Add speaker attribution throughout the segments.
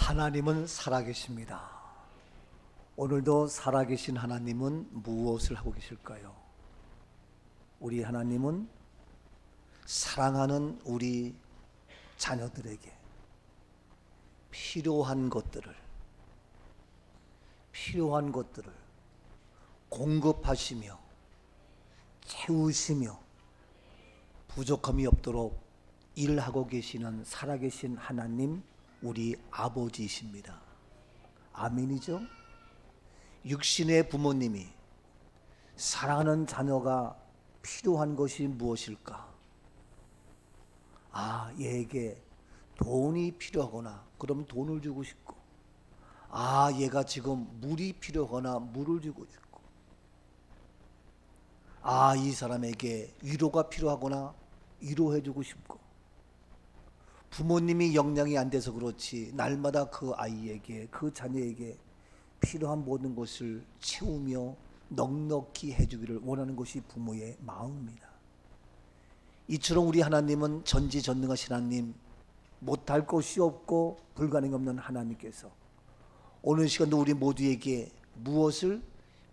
Speaker 1: 하나님은 살아계십니다. 오늘도 살아계신 하나님은 무엇을 하고 계실까요? 우리 하나님은 사랑하는 우리 자녀들에게 필요한 것들을 공급하시며 채우시며 부족함이 없도록 일하고 계시는 살아계신 하나님, 우리 아버지이십니다. 아멘이죠? 육신의 부모님이 사랑하는 자녀가 필요한 것이 무엇일까? 얘에게 돈이 필요하거나 그럼 돈을 주고 싶고, 얘가 지금 물이 필요하거나 물을 주고 싶고, 이 사람에게 위로가 필요하거나 위로해 주고 싶고, 부모님이 영향이 안 돼서 그렇지 날마다 그 아이에게, 그 자녀에게 필요한 모든 것을 채우며 넉넉히 해주기를 원하는 것이 부모의 마음입니다. 이처럼 우리 하나님은 전지전능하신 하나님, 못할 것이 없고 불가능 없는 하나님께서 오늘 시간도 우리 모두에게 무엇을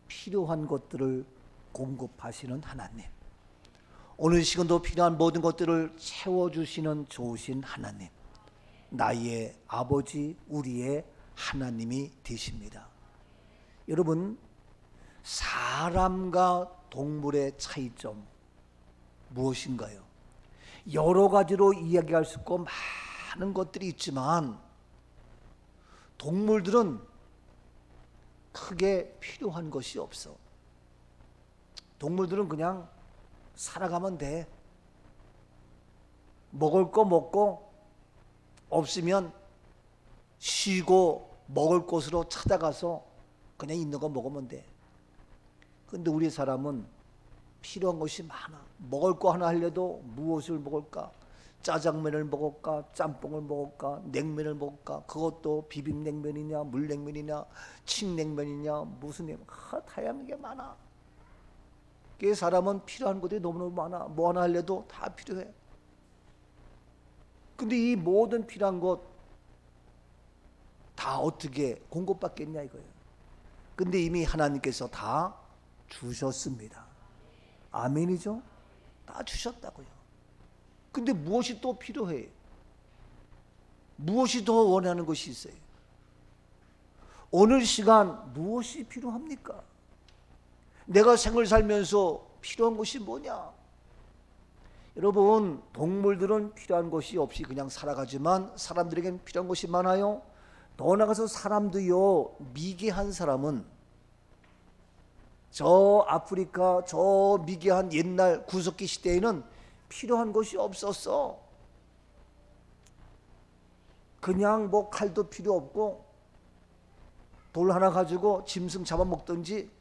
Speaker 1: 필요한 것들을 공급하시는 하나님, 오늘 시간도 필요한 모든 것들을 채워주시는 좋으신 하나님, 나의 아버지, 우리의 하나님이 되십니다. 여러분, 사람과 동물의 차이점 무엇인가요? 여러 가지로 이야기할 수 있고 많은 것들이 있지만 동물들은 크게 필요한 것이 없어. 동물들은 그냥 살아가면 돼. 먹을 거 먹고 없으면 쉬고 먹을 곳으로 찾아가서 그냥 있는 거 먹으면 돼. 근데 우리 사람은 필요한 것이 많아. 먹을 거 하나 하려도 무엇을 먹을까? 짜장면을 먹을까? 짬뽕을 먹을까? 냉면을 먹을까? 그것도 비빔냉면이냐, 물냉면이냐, 칡냉면이냐, 무슨 냉면, 다양한 게 많아. 그 사람은 필요한 것들이 너무너무 많아. 뭐 하나 하려도 다 필요해. 근데 이 모든 필요한 것 다 어떻게 공급받겠냐 이거예요. 근데 이미 하나님께서 다 주셨습니다. 아멘이죠? 다 주셨다고요. 근데 무엇이 또 필요해? 무엇이 더 원하는 것이 있어요? 오늘 시간 무엇이 필요합니까? 내가 생을 살면서 필요한 것이 뭐냐? 여러분, 동물들은 필요한 것이 없이 그냥 살아가지만 사람들에게는 필요한 것이 많아요. 더 나아가서 사람도요, 미개한 사람은 저 아프리카, 저 미개한 옛날 구석기 시대에는 필요한 것이 없었어. 그냥 뭐 칼도 필요 없고 돌 하나 가지고 짐승 잡아먹든지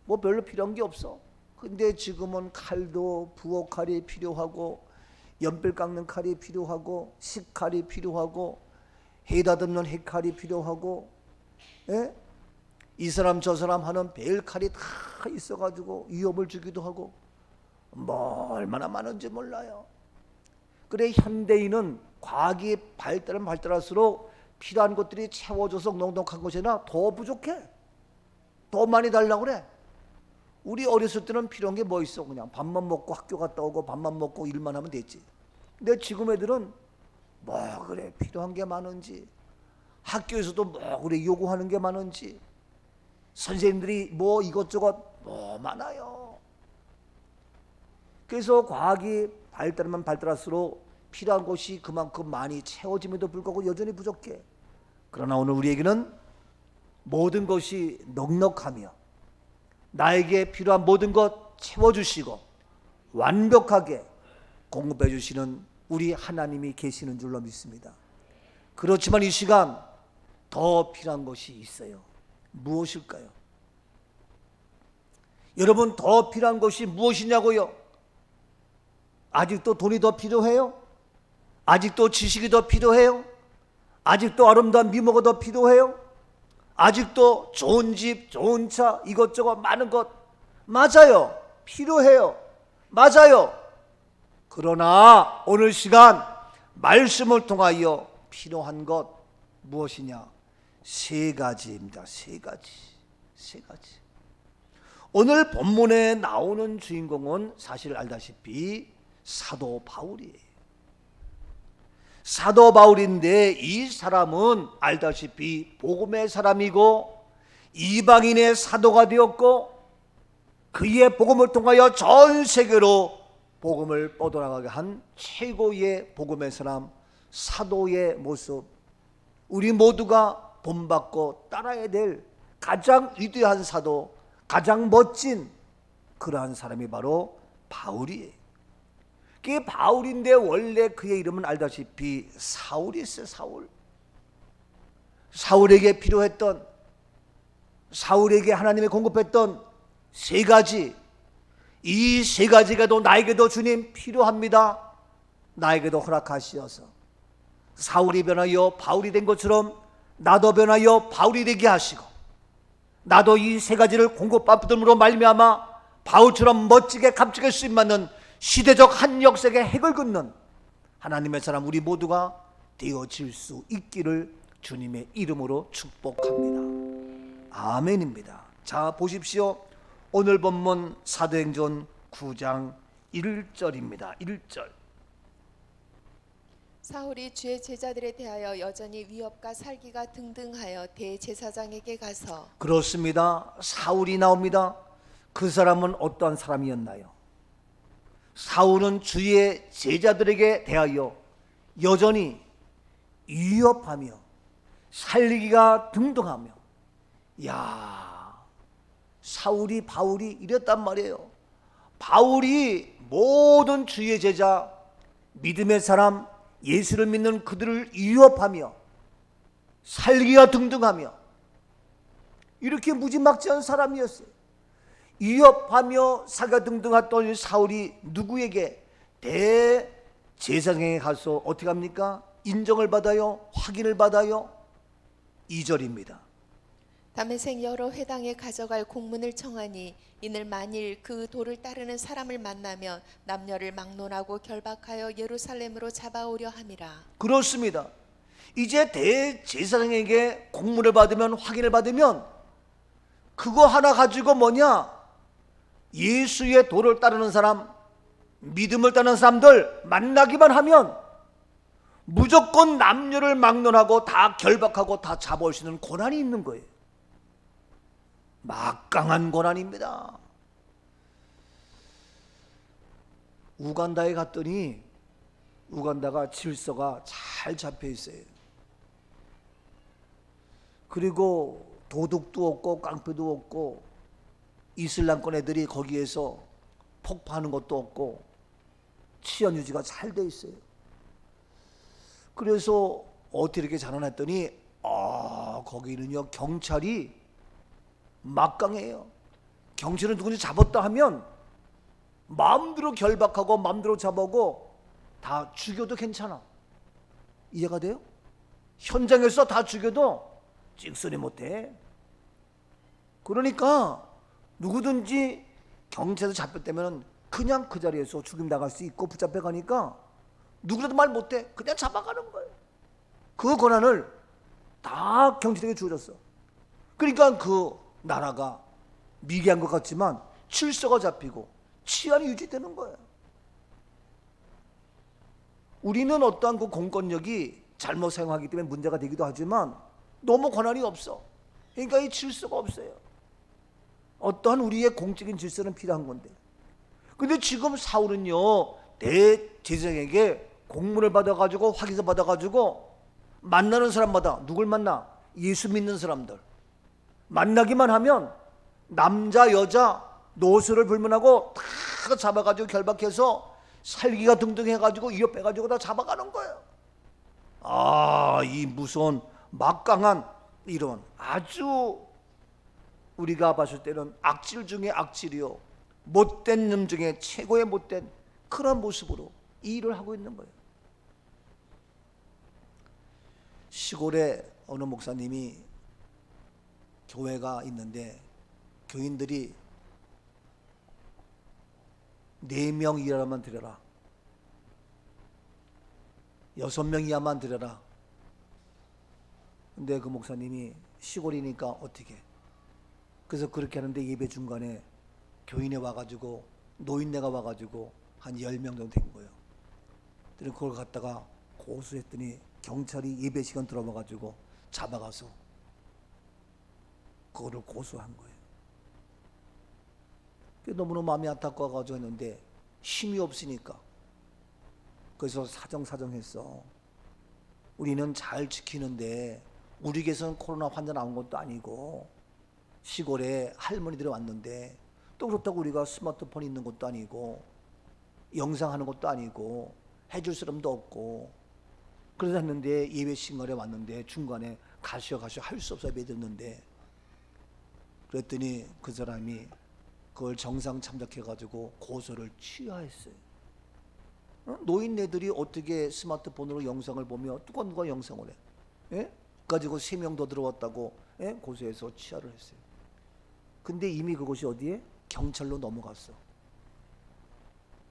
Speaker 1: 뭐 별로 필요한 게 없어. 근데 지금은 칼도 부엌칼이 필요하고 연필 깎는 칼이 필요하고 식칼이 필요하고 해다듬는 해칼이 필요하고, 이 사람 저 사람 하는 벨칼이 다 있어가지고 위협을 주기도 하고 뭐 얼마나 많은지 몰라요. 그래, 현대인은 과학이 발달할수록 필요한 것들이 채워져서 넉넉한 것이나 더 부족해. 더 많이 달라고 그래. 우리 어렸을 때는 필요한 게 뭐 있어? 그냥 밥만 먹고 학교 갔다 오고 밥만 먹고 일만 하면 됐지. 근데 지금 애들은 뭐 그래 필요한 게 많은지, 학교에서도 뭐 그래 요구하는 게 많은지, 선생님들이 뭐 이것저것 뭐 많아요. 그래서 과학이 발달하면 발달할수록 필요한 것이 그만큼 많이 채워짐에도 불구하고 여전히 부족해. 그러나 오늘 우리에게는 모든 것이 넉넉하며 나에게 필요한 모든 것 채워주시고 완벽하게 공급해 주시는 우리 하나님이 계시는 줄로 믿습니다. 그렇지만 이 시간 더 필요한 것이 있어요. 무엇일까요? 여러분, 더 필요한 것이 무엇이냐고요? 아직도 돈이 더 필요해요? 아직도 지식이 더 필요해요? 아직도 아름다운 미모가 더 필요해요? 아직도 좋은 집, 좋은 차, 이것저것 많은 것 맞아요. 필요해요. 맞아요. 그러나 오늘 시간 말씀을 통하여 필요한 것 무엇이냐? 세 가지입니다. 세 가지. 세 가지. 오늘 본문에 나오는 주인공은 사실 알다시피 사도 바울이에요. 사도 바울인데 이 사람은 알다시피 복음의 사람이고 이방인의 사도가 되었고 그의 복음을 통하여 전 세계로 복음을 뻗어나가게 한 최고의 복음의 사람, 사도의 모습, 우리 모두가 본받고 따라야 될 가장 위대한 사도, 가장 멋진 그러한 사람이 바로 바울이에요. 그게 바울인데 원래 그의 이름은 알다시피 사울이었어요. 사울. 사울에게 필요했던, 사울에게 하나님이 공급했던 세 가지, 이 세 가지가 또 나에게도 주님 필요합니다. 나에게도 허락하시어서 사울이 변하여 바울이 된 것처럼 나도 변하여 바울이 되게 하시고, 나도 이 세 가지를 공급받음으로 말미암아 바울처럼 멋지게 값지게 쓰임받는 시대적 한 역사의 핵을 긋는 하나님의 사람 우리 모두가 되어질 수 있기를 주님의 이름으로 축복합니다. 아멘입니다. 자, 보십시오. 오늘 본문 사도행전 9장 1절입니다. 1절.
Speaker 2: 사울이 주의 제자들에 대하여 여전히 위협과 살기가 등등하여 대제사장에게 가서.
Speaker 1: 그렇습니다. 사울이 나옵니다. 그 사람은 어떠한 사람이었나요? 사울은 주의 제자들에게 대하여 여전히 위협하며 살리기가 등등하며, 야, 사울이 바울이 이랬단 말이에요. 바울이 모든 주의 제자, 믿음의 사람, 예수를 믿는 그들을 위협하며 살기가 등등하며 이렇게 무지막지한 사람이었어요. 위협하며 살기가 등등했던 사울이 누구에게? 대제사장에게 가서 어떻게 합니까? 인정을 받아요? 확인을 받아요? 2절입니다.
Speaker 2: 다메섹 여러 회당에 가져갈 공문을 청하니 이는 만일 그 도를 따르는 사람을 만나면 남녀를 막론하고 결박하여 예루살렘으로 잡아오려 함이라.
Speaker 1: 그렇습니다. 이제 대제사장에게 공문을 받으면, 확인을 받으면 그거 하나 가지고 뭐냐? 예수의 도를 따르는 사람, 믿음을 따르는 사람들 만나기만 하면 무조건 남녀를 막론하고 다 결박하고 다 잡아올 수 있는 권한이 있는 거예요. 막강한 권한입니다. 우간다에 갔더니 우간다가 질서가 잘 잡혀 있어요. 그리고 도둑도 없고 깡패도 없고 이슬람권 애들이 거기에서 폭파하는 것도 없고 치안 유지가 잘 돼 있어요. 그래서 어떻게 이렇게 자라났더니 거기는요 경찰이 막강해요. 경찰은 누군지 잡았다 하면 마음대로 결박하고 마음대로 잡아오고 다 죽여도 괜찮아. 이해가 돼요? 현장에서 다 죽여도 찍소리 못해. 그러니까 누구든지 경찰에서 잡혔다면 그냥 그 자리에서 죽임 당할 수 있고 붙잡혀 가니까 누구라도 말 못해. 그냥 잡아가는 거예요. 그 권한을 다 경찰에게 주어졌어. 그러니까 그 나라가 미개한 것 같지만 질서가 잡히고 치안이 유지되는 거예요. 우리는 어떠한 그 공권력이 잘못 사용하기 때문에 문제가 되기도 하지만 너무 권한이 없어. 그러니까 이 질서가 없어요. 어떠한 우리의 공적인 질서는 필요한 건데. 근데 지금 사울은요 대제사장에게 공문을 받아가지고 확인서 받아가지고 만나는 사람마다 누굴 만나? 예수 믿는 사람들 만나기만 하면 남자 여자 노소를 불문하고 다 잡아가지고 결박해서 살기가 등등 해가지고 위협해가지고 다 잡아가는 거예요. 이 무서운 막강한 이런 아주 우리가 봤을 때는 악질 중에 악질이요 못된 놈 중에 최고의 못된 그런 모습으로 이 일을 하고 있는 거예요. 시골에 어느 목사님이 교회가 있는데 교인들이 4명 이하만 드려라, 6명 이하만 드려라, 근데 그 목사님이 시골이니까 어떻게, 그래서 그렇게 하는데 예배 중간에 교인에 와가지고 노인네가 와가지고 한 10명 정도 된 거예요. 그래서 그걸 갖다가 고소했더니 경찰이 예배 시간 들어와가지고 잡아가서 그거를 고소한 거예요. 너무너무 마음이 안타까워가지고 했는데 힘이 없으니까 그래서 사정했어. 우리는 잘 지키는데 우리에게서는 코로나 환자 나온 것도 아니고 시골에 할머니들이 왔는데 또 그렇다고 우리가 스마트폰 있는 것도 아니고 영상하는 것도 아니고 해줄 사람도 없고 그래서 했는데 예배 시간에 왔는데 중간에 가시오 할 수 없어 예배드렸는데 그랬더니 그 사람이 그걸 정상 참작해가지고 고소를 취하했어요. 노인네들이 어떻게 스마트폰으로 영상을 보며 누가 영상을 해? 예? 가지고 3명 더 들어왔다고 예? 고소해서 취하를 했어요. 근데 이미 그것이 어디에? 경찰로 넘어갔어.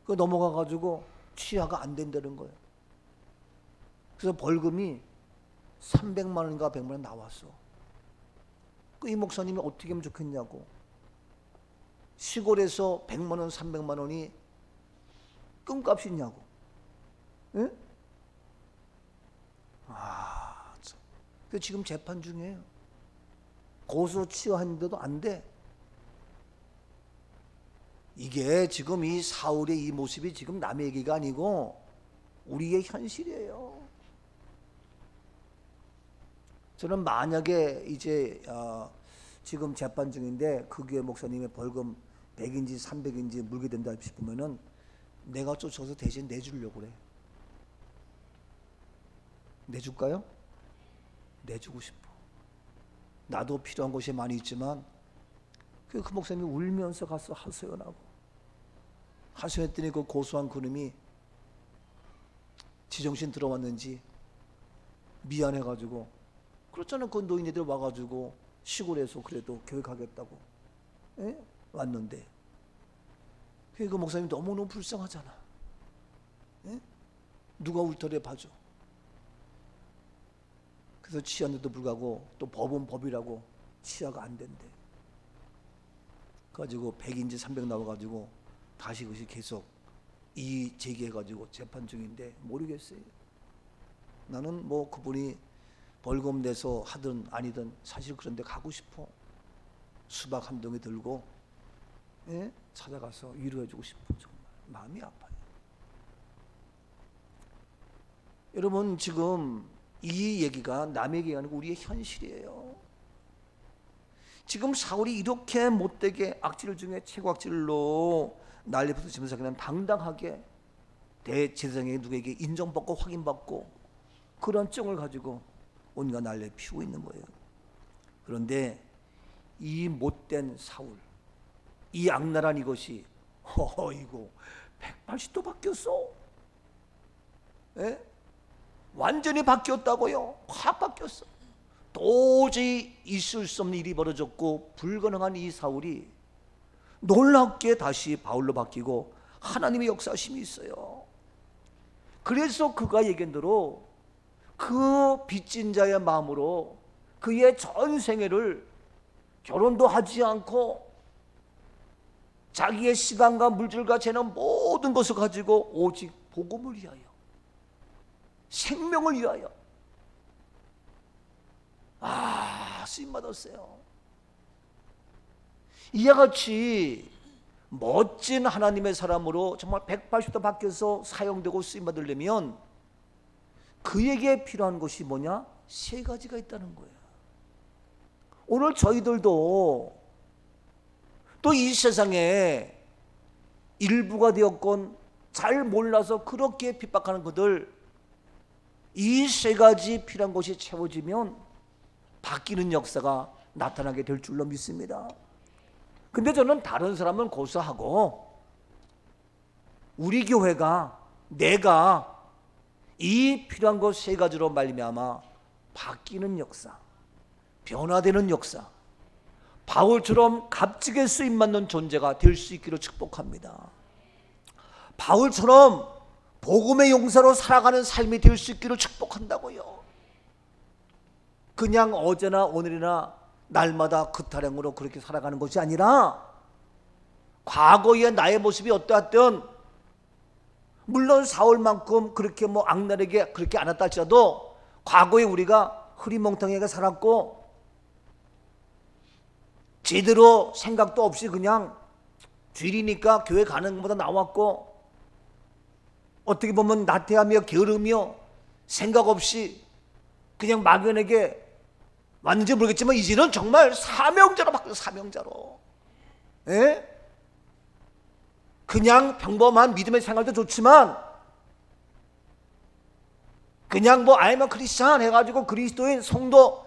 Speaker 1: 그 넘어가가지고 취하가 안 된다는 거예요. 그래서 벌금이 300만 원인가 100만 원 나왔어. 이 목사님이 어떻게 하면 좋겠냐고. 시골에서 100만 원, 300만 원이 끔값이냐고. 예? 참. 그 지금 재판 중이에요. 고소 취하했는데도 안 돼. 이게 지금 이 사울의 이 모습이 지금 남의 얘기가 아니고 우리의 현실이에요. 저는 만약에 이제 지금 재판 중인데 그 교회 목사님의 벌금 100인지 300인지 물게 된다 싶으면은 내가 쫓아서 대신 내주려고 그래. 내줄까요? 내주고 싶어. 나도 필요한 것이 많이 있지만 그 목사님이 울면서 가서 하소연하고 하소연했더니 그 고소한 그놈이 지정신 들어왔는지 미안해가지고 그렇잖아. 그 노인네들 와가지고 시골에서 그래도 교육하겠다고 예? 왔는데 그 목사님이 너무너무 불쌍하잖아. 예? 누가 울터리에 봐줘. 그래서 취하는데도 불구하고 또 법은 법이라고 취하가 안 된대. 가지고 100인지 300 나와가지고 다시 그것이 계속 이 제기해가지고 재판 중인데 모르겠어요. 나는 뭐 그분이 벌금 내서 하든 아니든 사실 그런데 가고 싶어. 수박 한 덩이 들고 예? 찾아가서 위로해주고 싶어. 정말 마음이 아파요. 여러분 지금 이 얘기가 남의 얘기가 아니고 우리의 현실이에요. 지금 사울이 이렇게 못되게 악질 중에 최고 악질로 난리 붙으면서 그냥 당당하게 대제사장에게 누구에게 인정받고 확인받고 그런 정을 가지고 온갖 난리를 피우고 있는 거예요. 그런데 이 못된 사울, 이 악랄한 이것이 이거 180도 바뀌었어. 예? 완전히 바뀌었다고요. 확 바뀌었어. 도저히 있을 수 없는 일이 벌어졌고 불가능한 이 사울이 놀랍게 다시 바울로 바뀌고 하나님의 역사심이 있어요. 그래서 그가 얘기한 대로 그 빚진 자의 마음으로 그의 전 생애를 결혼도 하지 않고 자기의 시간과 물질과 재능 모든 것을 가지고 오직 복음을 위하여 생명을 위하여 쓰임받았어요. 이와 같이 멋진 하나님의 사람으로 정말 180도 바뀌어서 사용되고 쓰임받으려면 그에게 필요한 것이 뭐냐? 3가지가 있다는 거예요. 오늘 저희들도 또 이 세상에 일부가 되었건 잘 몰라서 그렇게 핍박하는 것들 이 3가지 필요한 것이 채워지면 바뀌는 역사가 나타나게 될 줄로 믿습니다. 근데 저는 다른 사람은 고소하고 우리 교회가 내가 이 필요한 것 3가지로 말미암아 바뀌는 역사, 변화되는 역사, 바울처럼 값지게 쓰임받는 존재가 될 수 있기를 축복합니다. 바울처럼 복음의 용사로 살아가는 삶이 될 수 있기를 축복한다고요. 그냥 어제나 오늘이나 날마다 그 타령으로 그렇게 살아가는 것이 아니라 과거의 나의 모습이 어떠했든, 물론 사울만큼 그렇게 뭐 악랄하게 그렇게 안 했다 할지라도 과거에 우리가 흐리멍텅하게 살았고 제대로 생각도 없이 그냥 주일이니까 교회 가는 것보다 나왔고, 어떻게 보면 나태하며 게으르며 생각 없이 그냥 막연하게 왔는지 모르겠지만 이제는 정말 사명자로 바뀌었어요. 사명자로. 예? 그냥 평범한 믿음의 생활도 좋지만 그냥 뭐 아이만 크리스찬 해가지고 그리스도인 성도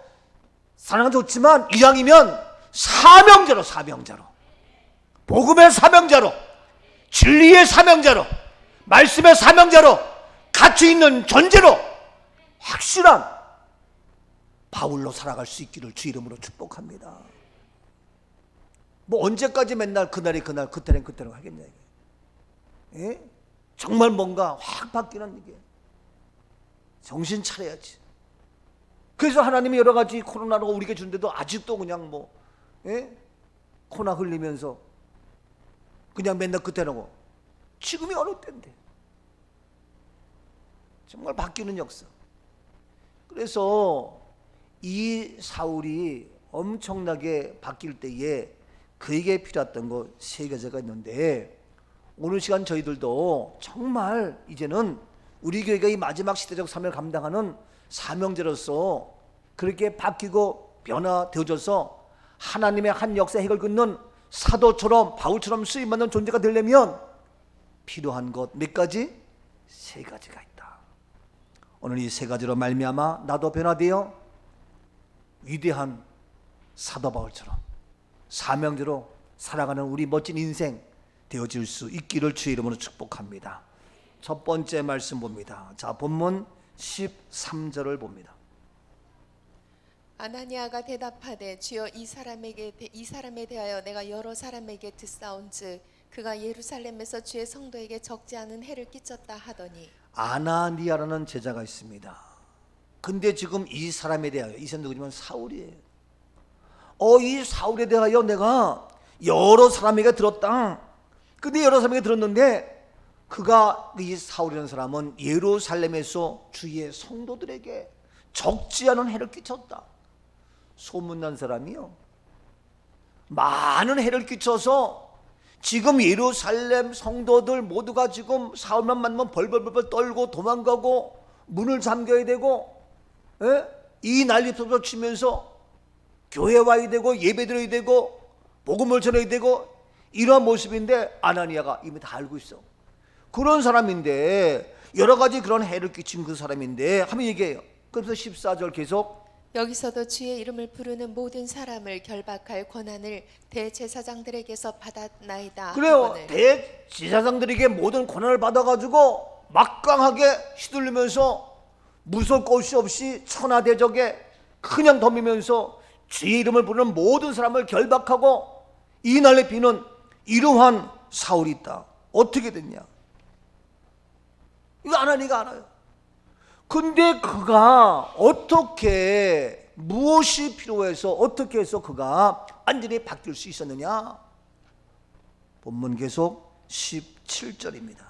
Speaker 1: 사랑은 좋지만 이왕이면 사명자로, 사명자로, 복음의 사명자로, 진리의 사명자로, 말씀의 사명자로, 가치 있는 존재로 확실한 바울로 살아갈 수 있기를 주 이름으로 축복합니다. 뭐 언제까지 맨날 그날이 그날, 그때는 그때로 하겠냐 이게. 예? 정말 뭔가 확 바뀌는 이게. 정신 차려야지. 그래서 하나님이 여러 가지 코로나로 우리에게 준데도 아직도 그냥 뭐, 예? 코나 흘리면서 그냥 맨날 그때라고. 지금이 어느 때인데. 정말 바뀌는 역사. 그래서 이 사울이 엄청나게 바뀔 때에 그에게 필요했던 것 세 가지가 있는데, 오늘 시간 저희들도 정말 이제는 우리 교회가 이 마지막 시대적 삶을 감당하는 사명자로서 그렇게 바뀌고 변화되어져서 하나님의 한 역사 핵을 긋는 사도처럼 바울처럼 쓰임받는 존재가 되려면 필요한 것 몇 가지? 세 가지가 있다. 오늘 이 세 가지로 말미암아 나도 변화되어 위대한 사도 바울처럼 사명자로 살아가는 우리 멋진 인생 되어질 수 있기를 주의 이름으로 축복합니다. 첫 번째 말씀 봅니다. 자, 본문 13절을 봅니다.
Speaker 2: 아나니아가 대답하되 주여 이 사람에 대하여 내가 여러 사람에게 듣사온즉 그가 예루살렘에서 주의 성도에게 적지 않은 해를 끼쳤다 하더니.
Speaker 1: 아나니아라는 제자가 있습니다. 근데 지금 이 사람에 대하여, 이 사람 누구냐면 사울이에요. 이 사울에 대하여 내가 여러 사람에게 들었다. 근데 여러 사람에게 들었는데 그가, 이 사울이라는 사람은 예루살렘에서 주의 성도들에게 적지 않은 해를 끼쳤다. 소문난 사람이요. 많은 해를 끼쳐서 지금 예루살렘 성도들 모두가 지금 사울만 만나면 벌벌벌 떨고 도망가고 문을 잠겨야 되고, 예? 이 난리부터 치면서 교회 와야 되고 예배 드려야 되고 복음을 전해야 되고 이런 모습인데, 아나니아가 이미 다 알고 있어. 그런 사람인데, 여러 가지 그런 해를 끼친 그 사람인데 하면 얘기해요. 그래서 14절 계속,
Speaker 2: 여기서도 주의 이름을 부르는 모든 사람을 결박할 권한을 대제사장들에게서 받았나이다.
Speaker 1: 그래요.
Speaker 2: 하거늘.
Speaker 1: 대제사장들에게 모든 권한을 받아가지고 막강하게 휘둘리면서 무서울 것이 없이 천하대적에 그냥 덤비면서 주의 이름을 부르는 모든 사람을 결박하고 이 날에 비는 이러한 사울이 있다. 어떻게 됐냐? 이거 아나니아가 알아요. 근데 그가 어떻게, 무엇이 필요해서 어떻게 해서 그가 완전히 바뀔 수 있었느냐? 본문 계속 17절입니다.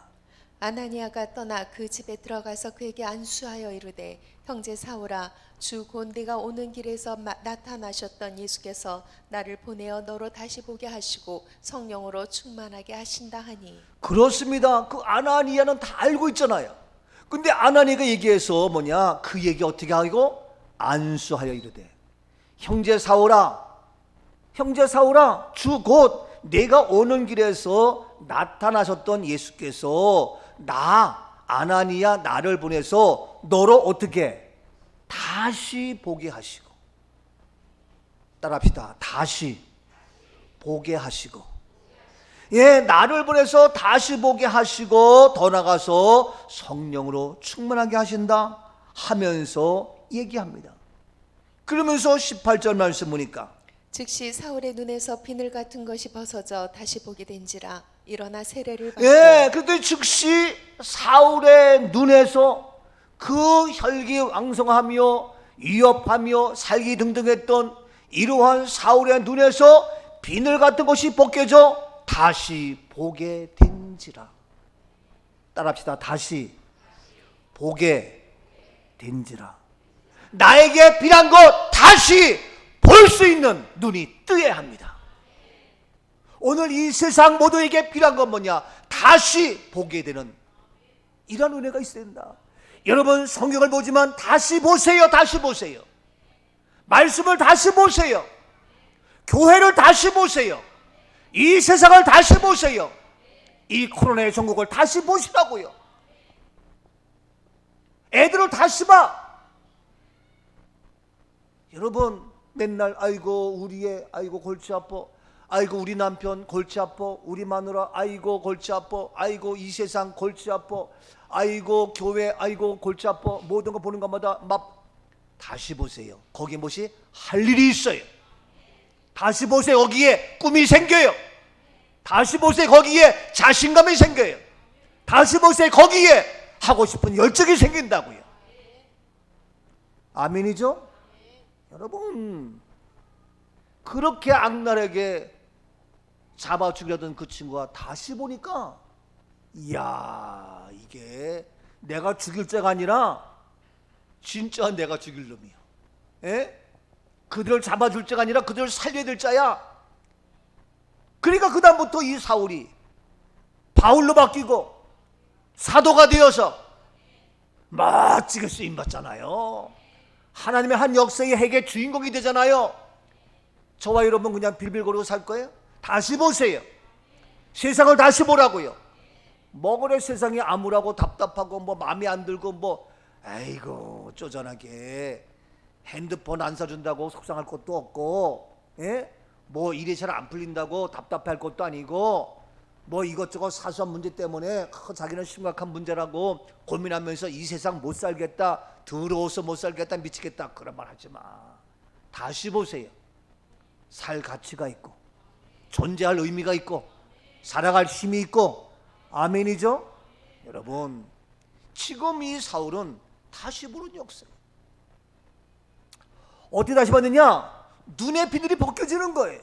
Speaker 2: 아나니아가 떠나 그 집에 들어가서 그에게 안수하여 이르되 형제 사울아 주 곧 네가 오는 길에서 나타나셨던 예수께서 나를 보내어 너로 다시 보게 하시고 성령으로 충만하게 하신다 하니.
Speaker 1: 그렇습니다. 그 아나니아는 다 알고 있잖아요. 근데 아나니아가 얘기해서 뭐냐? 그 얘기 어떻게 하고? 안수하여 이르되 형제 사울아, 형제 사울아, 주 곧 내가 오는 길에서 나타나셨던 예수께서 나 아나니아 나를 보내서 너로 어떻게 다시 보게 하시고, 따라합시다. 다시 보게 하시고, 예, 나를 보내서 다시 보게 하시고 더 나가서 성령으로 충만하게 하신다 하면서 얘기합니다. 그러면서 18절 말씀 보니까
Speaker 2: 즉시 사울의 눈에서 비늘 같은 것이 벗어져 다시 보게 된지라 일어나 세례를 받고.
Speaker 1: 예, 그때 즉시 사울의 눈에서 그 혈기 왕성하며 위협하며 살기 등등했던 이러한 사울의 눈에서 비늘 같은 것이 벗겨져 다시 보게 된지라. 따라합시다. 다시 보게 된지라. 나에게 비난 것 다시 볼 수 있는 눈이 뜨야 합니다. 오늘 이 세상 모두에게 필요한 건 뭐냐? 다시 보게 되는 이런 은혜가 있어야 된다. 여러분 성경을 보지만 다시 보세요. 다시 보세요. 말씀을 다시 보세요. 교회를 다시 보세요. 이 세상을 다시 보세요. 이 코로나의 전국을 다시 보시라고요. 애들을 다시 봐. 여러분 맨날 아이고 우리 애 아이고 골치 아파, 아이고 우리 남편 골치 아파, 우리 마누라 아이고 골치 아파, 아이고 이 세상 골치 아파, 아이고 교회 아이고 골치 아파. 모든 거 보는 것마다 막 다시 보세요. 거기에 무엇이 할 일이 있어요. 다시 보세요. 거기에 꿈이 생겨요. 다시 보세요. 거기에 자신감이 생겨요. 다시 보세요. 거기에 하고 싶은 열정이 생긴다고요. 아멘이죠? 여러분 그렇게 악랄하게 잡아 죽이려던 그 친구가 다시 보니까 이야 이게 내가 죽일 자가 아니라 진짜 내가 죽일 놈이야. 에? 그들을 잡아줄 자가 아니라 그들을 살려야 될 자야. 그러니까 그 다음부터 이 사울이 바울로 바뀌고 사도가 되어서 멋지게 쓰임받잖아요. 하나님의 한 역사의 핵의 주인공이 되잖아요. 저와 여러분 그냥 빌빌거리고 살 거예요? 다시 보세요. 세상을 다시 보라고요. 뭐 그래 세상이 암울하고 답답하고 뭐 마음에 안 들고 뭐 아이고 쪼잔하게 핸드폰 안 사준다고 속상할 것도 없고, 예? 뭐 일이 잘 안 풀린다고 답답할 것도 아니고, 뭐 이것저것 사소한 문제 때문에 자기는 심각한 문제라고 고민하면서 이 세상 못 살겠다, 더러워서 못 살겠다, 미치겠다 그런 말 하지 마. 다시 보세요. 살 가치가 있고 존재할 의미가 있고 살아갈 힘이 있고. 아멘이죠? 여러분 지금 이 사울은 다시 보는 역사예요. 어떻게 다시 봤느냐? 눈의 비늘이 벗겨지는 거예요.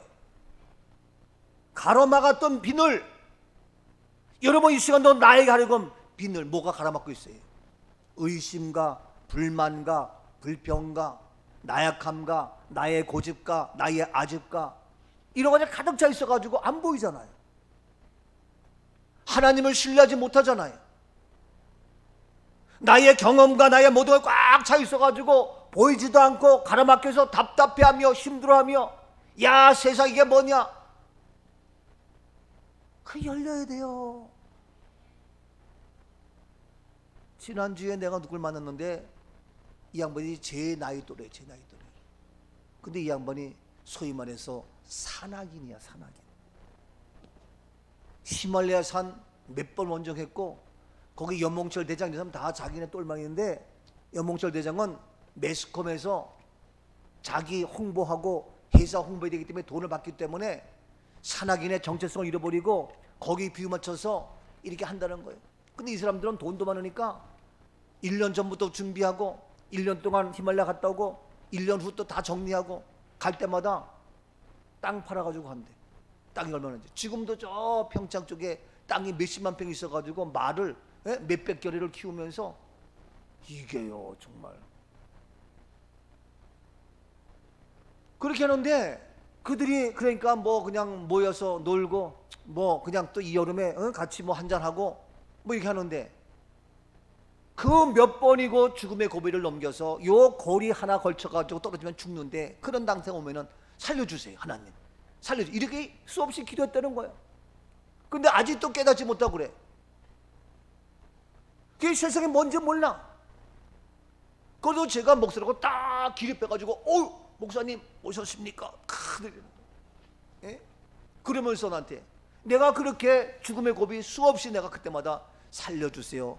Speaker 1: 가로막았던 비늘. 여러분 이 시간도 나에게 하려고 비늘 뭐가 가로막고 있어요? 의심과 불만과 불평과 나약함과 나의 고집과 나의 아집과 이런 것이 가득 차 있어가지고 안 보이잖아요. 하나님을 신뢰하지 못하잖아요. 나의 경험과 나의 모든 게 꽉 차 있어가지고 보이지도 않고 가로막혀서 답답해하며 힘들어하며 야 세상 이게 뭐냐? 그 열려야 돼요. 지난주에 내가 누굴 만났는데 이 양반이 제 나이 또래. 근데 이 양반이 소위 말해서 산악인이야. 산악인. 히말라야 산 몇 번 원정했고 거기 연몽철 대장 이 사람 다 자기네 똘망인데 연몽철 대장은 매스컴에서 자기 홍보하고 회사 홍보해야 되기 때문에 돈을 받기 때문에 산악인의 정체성을 잃어버리고 거기 비유 맞춰서 이렇게 한다는 거예요. 근데 이 사람들은 돈도 많으니까 1년 전부터 준비하고 1년 동안 히말라야 갔다 오고 1년 후 또 다 정리하고 갈 때마다 땅 팔아가지고 간대. 땅이 얼마나인지. 지금도 저 평창 쪽에 땅이 몇십만 평 있어가지고 말을 몇백 결의를 키우면서 이게요 정말 그렇게 하는데 그들이 그러니까 뭐 그냥 모여서 놀고 뭐 그냥 또 이 여름에 같이 뭐 한잔하고 뭐 이렇게 하는데 그 몇 번이고 죽음의 고비를 넘겨서 요 고리 하나 걸쳐가지고 떨어지면 죽는데 그런 당생 오면은 살려주세요 하나님 살려주 이렇게 수없이 기도했다는 거예요. 근데 아직도 깨닫지 못하고 그래. 그게 세상에 뭔지 몰라. 그래도 제가 목사라고 딱 길이 빼가지고 목사님 오셨습니까? 예? 그러면서 나한테 내가 그렇게 죽음의 고비 수없이 내가 그때마다 살려주세요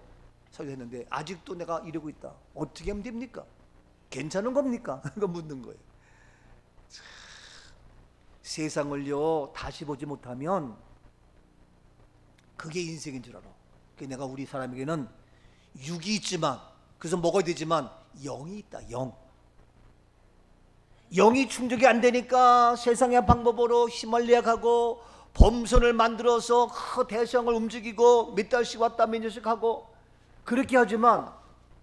Speaker 1: 살려했는데 아직도 내가 이러고 있다. 어떻게 하면 됩니까? 괜찮은 겁니까? 그거 묻는 거예요. 세상을요 다시 보지 못하면 그게 인생인 줄 알아. 내가 우리 사람에게는 육이 있지만 그래서 먹어야 되지만 영이 있다. 영. 영이 충족이 안 되니까 세상의 방법으로 힘을 내가고 범선을 만들어서 대성을 움직이고 몇 달씩 왔다 몇 년씩 하고 그렇게 하지만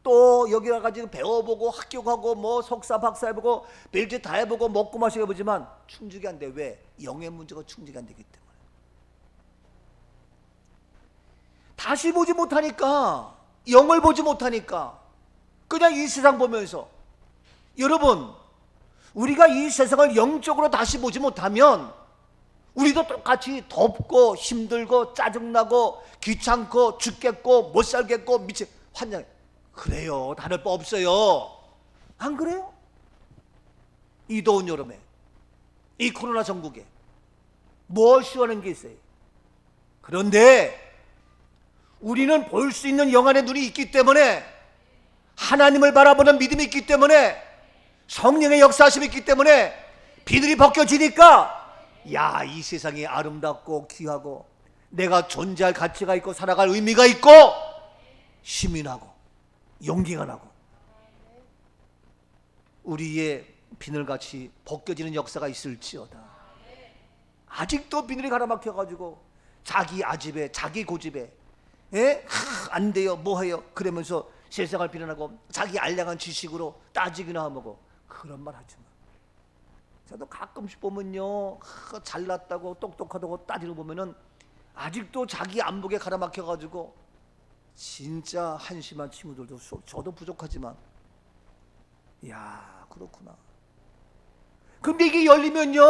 Speaker 1: 또 여기 와가지고 배워보고 학교 가고 뭐 석사 박사 해보고 별짓 다 해보고 먹고 마시고 해보지만 충족이 안 돼. 왜? 영의 문제가 충족이 안 되기 때문에. 다시 보지 못하니까, 영을 보지 못하니까 그냥 이 세상 보면서, 여러분 우리가 이 세상을 영적으로 다시 보지 못하면 우리도 똑같이 덥고 힘들고 짜증나고 귀찮고 죽겠고 못 살겠고 미치 환장. 그래요. 다를 바 없어요. 안 그래요? 이 더운 여름에, 이 코로나 전국에 뭘 시원한 게 있어요? 그런데 우리는 볼 수 있는 영안의 눈이 있기 때문에, 하나님을 바라보는 믿음이 있기 때문에, 성령의 역사하심이 있기 때문에 비늘이 벗겨지니까 야, 이 세상이 아름답고 귀하고 내가 존재할 가치가 있고 살아갈 의미가 있고 힘이 나고 용기가 나고 우리의 비늘같이 벗겨지는 역사가 있을지어다. 아직도 비늘이 가라막혀가지고 자기 아집에 자기 고집에 안 돼요 뭐해요 그러면서 세상을 비난하고 자기 알량한 지식으로 따지기나 하고 그런 말 하지마. 저도 가끔씩 보면요, 잘났다고 똑똑하다고 따지고 보면은 아직도 자기 안목에 가라막혀가지고 진짜 한심한 친구들도 저도 부족하지만, 야 그렇구나. 근데 이게 열리면요,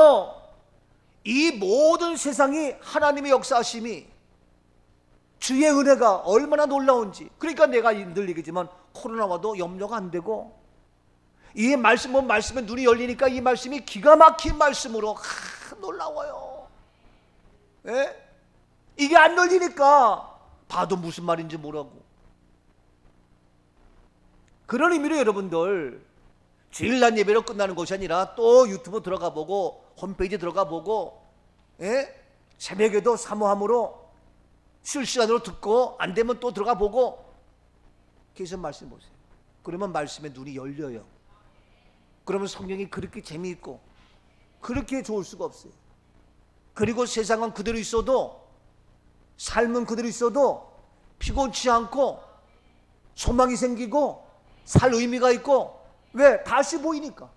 Speaker 1: 이 모든 세상이 하나님의 역사하심이, 주의 은혜가 얼마나 놀라운지. 그러니까 내가 늘 얘기지만 코로나 와도 염려가 안 되고, 이 말씀 보면 말씀에 눈이 열리니까 이 말씀이 기가 막힌 말씀으로 놀라워요. 예? 이게 안 열리니까 봐도 무슨 말인지 모르고. 그런 의미로 여러분들, 주일날 예배로 끝나는 것이 아니라 또 유튜브 들어가 보고 홈페이지 들어가 보고, 새벽에도 사모함으로 실시간으로 듣고 안 되면 또 들어가 보고 계속 말씀 보세요. 그러면 말씀에 눈이 열려요. 그러면 성경이 그렇게 재미있고 그렇게 좋을 수가 없어요. 그리고 세상은 그대로 있어도, 삶은 그대로 있어도 피곤치 않고 소망이 생기고 살 의미가 있고. 왜? 다시 보이니까.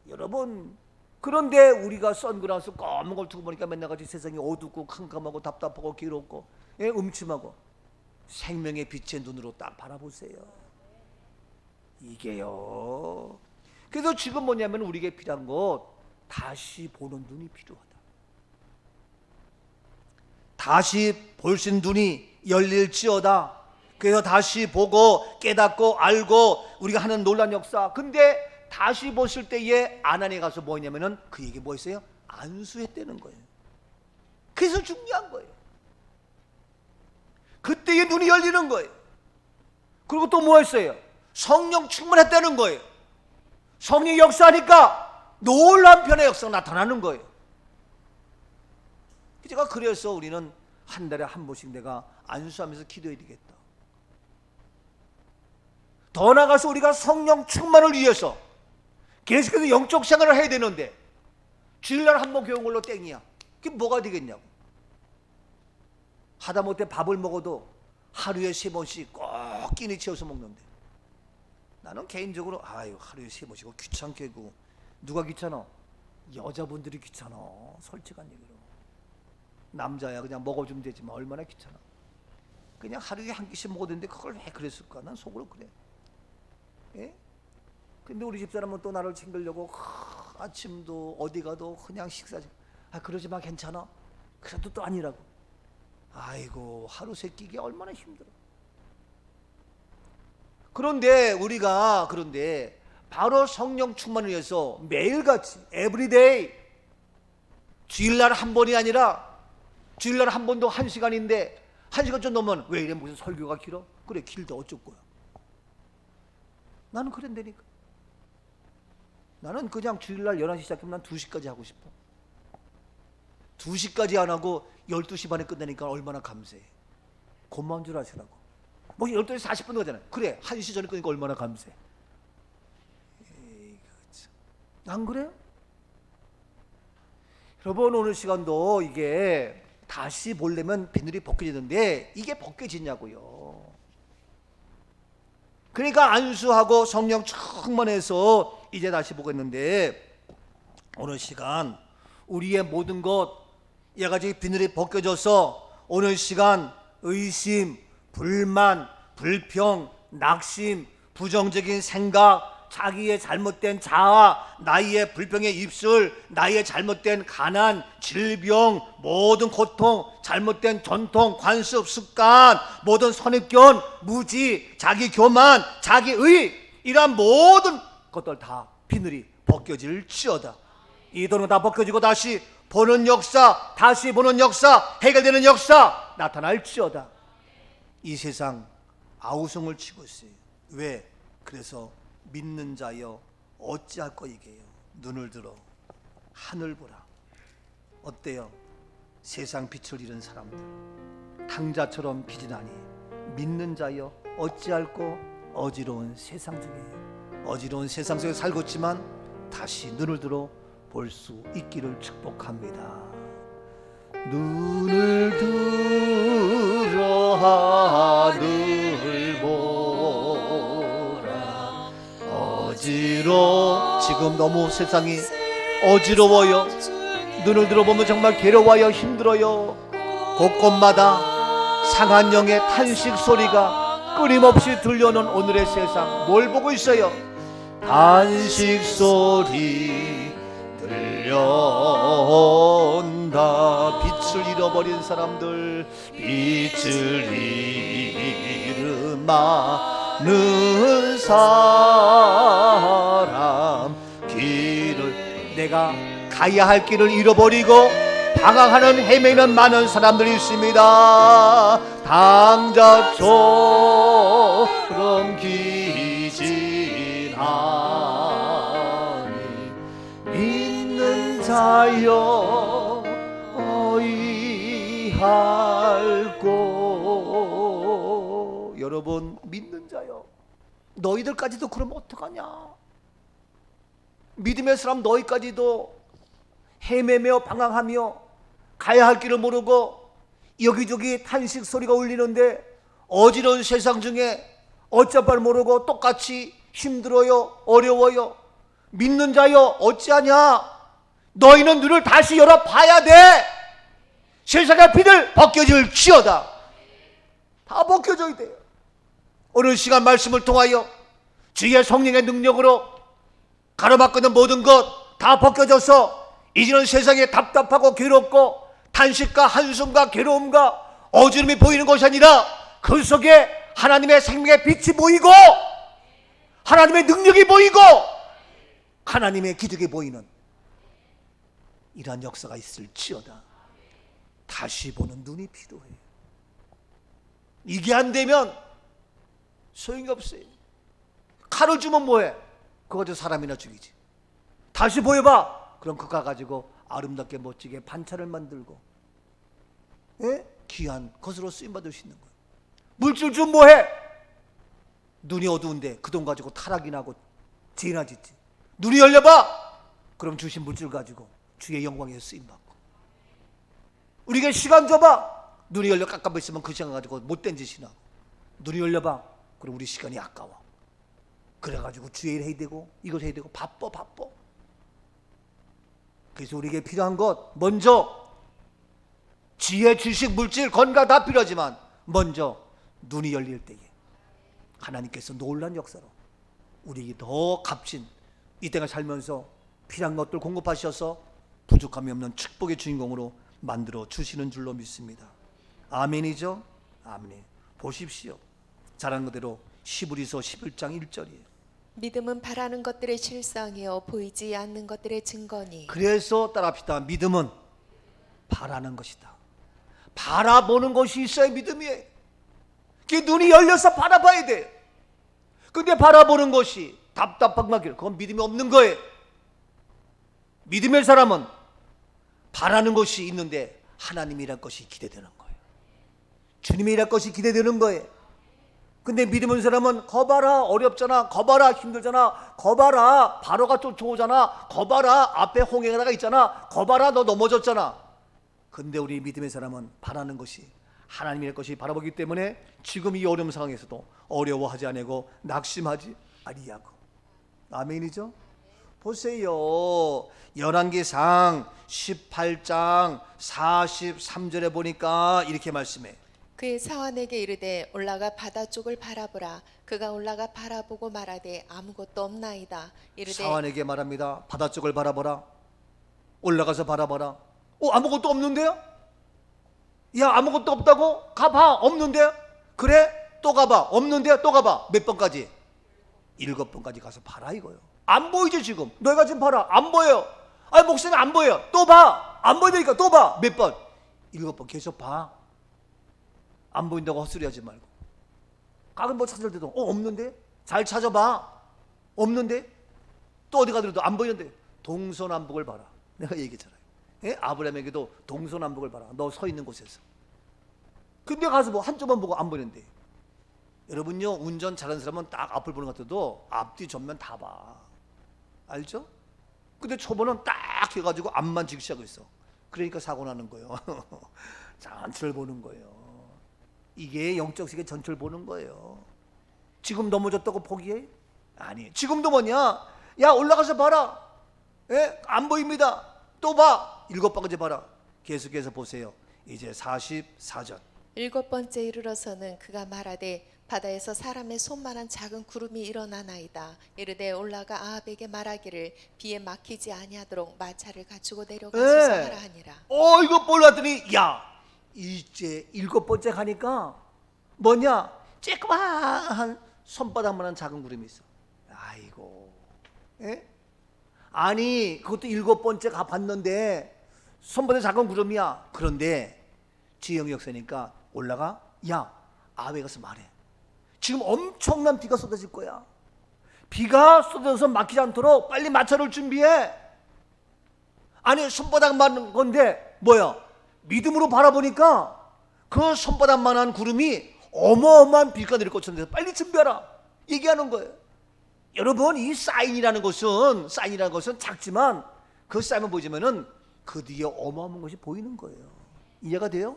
Speaker 1: 여러분, 그런데 우리가 선글라스 검은 걸 두고 보니까 맨날 같이 세상이 어둡고 캄캄하고 답답하고 괴롭고 음침하고, 생명의 빛의 눈으로 딱 바라보세요. 이게요. 그래서 지금 뭐냐면 우리에게 필요한 것, 다시 보는 눈이 필요하다. 다시 볼 수 있는 눈이 열릴지어다. 그래서 다시 보고 깨닫고 알고 우리가 하는 놀란 역사. 근데 다시 보실 때에 아난에 가서 뭐냐면은 그 얘기 뭐였어요? 안수했다는 거예요. 그래서 중요한 거예요. 그때의 눈이 열리는 거예요. 그리고 또 뭐 했어요? 성령 충만했다는 거예요. 성령이 역사하니까 놀라운 변의 역사가 나타나는 거예요. 제가 그래서 우리는 한 달에 한 번씩 내가 안수하면서 기도해야 되겠다. 더 나아가서 우리가 성령 충만을 위해서 계속해서 영적 생활을 해야 되는데 주일날 한 번 교회 온 걸로 땡이야. 그게 뭐가 되겠냐고. 하다못해 밥을 먹어도 하루에 3번씩 꼭 끼니 채워서 먹는데, 나는 개인적으로 하루에 3번씩 귀찮게 고. 누가 귀찮아? 여자분들이 귀찮아. 솔직한 얘기로. 남자야 그냥 먹어주면 되지만 얼마나 귀찮아. 그냥 하루에 한 끼씩 먹어도 되는데 그걸 왜 그랬을까? 난 속으로 그래. 예? 근데 우리 집사람은 또 나를 챙기려고 아침도 어디 가도 그냥 식사. 그러지 마, 괜찮아. 그래도 또 아니라고. 아이고, 하루 세 끼기 얼마나 힘들어. 그런데 우리가 바로 성령 충만을 위해서 매일같이 에브리데이, 주일날 한 번이 아니라 주일날 한 번도 1시간인데 1시간 좀 넘으면 왜 이래, 무슨 설교가 길어? 그래, 길다 어쩔 거야. 나는 그런다니까. 나는 그냥 주일날 11시 시작하면 난 2시까지 하고 싶어. 2시까지 안 하고 12시 반에 끝나니까 얼마나 감사해. 고마운 줄 아시라고. 뭐 12시 40분 가잖아요. 그래, 1시 전에 끄니까 얼마나 감사해. 에이, 안 그래요? 여러분, 오늘 시간도 이게 다시 보려면 비늘이 벗겨지는데 이게 벗겨지냐고요. 그러니까 안수하고 성령 충만해서 이제 다시 보겠는데, 오늘 시간 우리의 모든 것 여가지 비늘이 벗겨져서 오늘 시간 의심, 불만, 불평, 낙심, 부정적인 생각, 자기의 잘못된 자아, 나의 불평의 입술, 나의 잘못된 가난, 질병, 모든 고통, 잘못된 전통, 관습, 습관, 모든 선입견, 무지, 자기 교만, 자기의, 이러한 모든 것들 다 비늘이 벗겨질지어다. 이 돈은 다 벗겨지고 다시 보는 역사, 다시 보는 역사, 해결되는 역사 나타날지어다. 이 세상 아우성을 치고 있어요. 왜? 그래서 믿는 자여 어찌할 거이게요. 눈을 들어 하늘 보라. 어때요? 세상 빛을 잃은 사람들 탕자처럼 비지나니 믿는 자여 어찌할 거. 어지러운 세상 중에, 어지러운 세상 속에 살고 있지만 다시 눈을 들어 볼 수 있기를 축복합니다. 눈을 들어 하늘 보라. 지금 너무 세상이 어지러워요. 눈을 들어보면 정말 괴로워요. 힘들어요. 곳곳마다 상한 영의 탄식 소리가 끊임없이 들려오는 오늘의 세상, 뭘 보고 있어요? 탄식 소리 들려온다. 빛을 잃어버린 사람들, 빛을 잃은 많은 사람, 길을, 내가 가야 할 길을 잃어버리고 방황하는 헤매는 많은 사람들이 있습니다. 당자처럼 기진하니 믿는 자여 어이할꼬. 여러분, 믿는 자여, 너희들까지도 그러면 어떡하냐? 믿음의 사람 너희까지도 헤매며 방황하며 가야 할 길을 모르고 여기저기 탄식 소리가 울리는데, 어지러운 세상 중에 어쩔 바를 모르고 똑같이 힘들어요, 어려워요. 믿는 자여 어찌하냐? 너희는 눈을 다시 열어 봐야 돼. 세상의 비늘 벗겨질지어다. 다 벗겨져야 돼요. 오늘 시간 말씀을 통하여 주의 성령의 능력으로 가로막는 모든 것 다 벗겨져서 이제는 세상에 답답하고 괴롭고 탄식과 한숨과 괴로움과 어지럼이 보이는 것이 아니라 그 속에 하나님의 생명의 빛이 보이고 하나님의 능력이 보이고 하나님의 기적이 보이는 이러한 역사가 있을지어다. 다시 보는 눈이 필요해. 이게 안 되면 소용이 없어요. 칼을 주면 뭐해? 그것도 사람이나 죽이지. 다시 보여봐. 그럼 그거 가지고 아름답게 멋지게 반찬을 만들고, 예? 귀한 것으로 쓰임받을 수 있는 거예요. 물질 좀 뭐해? 눈이 어두운데 그 돈 가지고 타락이나 하고 죄나 짓지. 눈이 열려봐. 그럼 주신 물질 가지고 주의 영광에 쓰임받고. 우리에게 시간 줘봐. 눈이 열려 깜깜 있으면 그 시간 가지고 못된 짓이나 하고. 눈이 열려봐. 그럼 우리 시간이 아까워. 그래가지고 주의 일 해야 되고 이것 해야 되고 바빠. 그래서 우리에게 필요한 것, 먼저 지혜, 지식, 물질, 건강 다 필요하지만 먼저 눈이 열릴 때에 하나님께서 놀란 역사로 우리에게 더 값진 이 땅을 살면서 필요한 것들 공급하셔서 부족함이 없는 축복의 주인공으로 만들어 주시는 줄로 믿습니다. 아멘이죠? 아멘. 보십시오. 잘한 그대로 히브리서 11장 1절이에요.
Speaker 2: 믿음은 바라는 것들의 실상이요 보이지 않는 것들의 증거니.
Speaker 1: 그래서 따라합시다. 믿음은 바라는 것이다. 바라보는 것이 있어야 믿음이에요. 그 눈이 열려서 바라봐야 돼요. 근데 바라보는 것이 답답한 길, 그건 믿음이 없는 거예요. 믿음의 사람은 바라는 것이 있는데 하나님이란 것이 기대되는 거예요. 주님이란 것이 기대되는 거예요. 근데 믿음 없는 사람은 거봐라 어렵잖아, 거봐라 힘들잖아, 거봐라 바로가 쫓아오잖아, 거봐라 앞에 홍해가 있잖아, 거봐라 너 넘어졌잖아. 근데 우리 믿음의 사람은 바라는 것이 하나님의 것이 바라보기 때문에 지금 이 어려운 상황에서도 어려워하지 않고 낙심하지 아니하고. 아멘이죠? 보세요. 열왕기상 18장 43절에 보니까 이렇게 말씀해.
Speaker 2: 그의 사환에게 이르되 올라가 바다 쪽을 바라보라. 그가 올라가 바라보고 말하되 아무것도 없나이다. 이르되
Speaker 1: 사환에게 말합니다. 바다 쪽을 바라보라. 올라가서 바라봐라. 아무것도 없는데요? 야, 아무것도 없다고? 가봐. 없는데요? 그래? 또 가봐. 없는데요? 또 가봐. 몇 번까지? 7번까지 가서 봐라 이거요. 안 보이죠 지금? 너희가 지금 봐라. 안 보여요. 아니 목사님 안 보여요. 또 봐. 안 보이니까 또 봐. 몇 번? 7번 계속 봐. 안 보인다고 헛소리하지 말고. 가끔 뭐 찾을 때도 없는데? 잘 찾아봐. 없는데? 또 어디 가더라도 안 보이는데 동서남북을 봐라. 내가 얘기했잖아요. 예? 아브라함에게도 동서남북을 봐라. 너 서 있는 곳에서. 근데 가서 뭐 한쪽만 보고 안 보이는데. 여러분요, 운전 잘하는 사람은 딱 앞을 보는 것 같아도 앞뒤 전면 다 봐. 알죠? 근데 초보는 딱 해가지고 앞만 직시하고 있어. 그러니까 사고 나는 거예요. 전체를 보는 거예요. 이게 영적 세계 전체를 보는 거예요. 지금 넘어졌다고 포기해? 아니, 지금도 뭐냐? 야, 올라가서 봐라. 예? 안 보입니다. 또 봐. 7번까지 봐라. 계속해서 보세요. 이제 44절.
Speaker 2: 7번째 이르러서는 그가 말하되 바다에서 사람의 손만한 작은 구름이 일어나나이다. 이르되 올라가 아합에게 말하기를 비에 막히지 아니하도록 마차를 갖추고 내려가소서 하라 하니라.
Speaker 1: 이거 몰랐더니 야, 이제 7번째 가니까 뭐냐? 쬐끄만 손바닥만한 작은 구름이 있어. 아이고, 예? 아니 그것도 7번째 가봤는데 손바닥 작은 구름이야. 그런데 지영 역사니까 올라가. 야, 아베 가서 말해. 지금 엄청난 비가 쏟아질 거야. 비가 쏟아져서 막히지 않도록 빨리 마차를 준비해. 아니 손바닥만 건데 뭐야? 믿음으로 바라보니까 그 손바닥만한 구름이 어마어마한 비가 내릴 것처럼 빨리 준비하라 얘기하는 거예요. 여러분, 이 사인이라는 것은 작지만 그 사인을 보시면은 그 뒤에 어마어마한 것이 보이는 거예요. 이해가 돼요?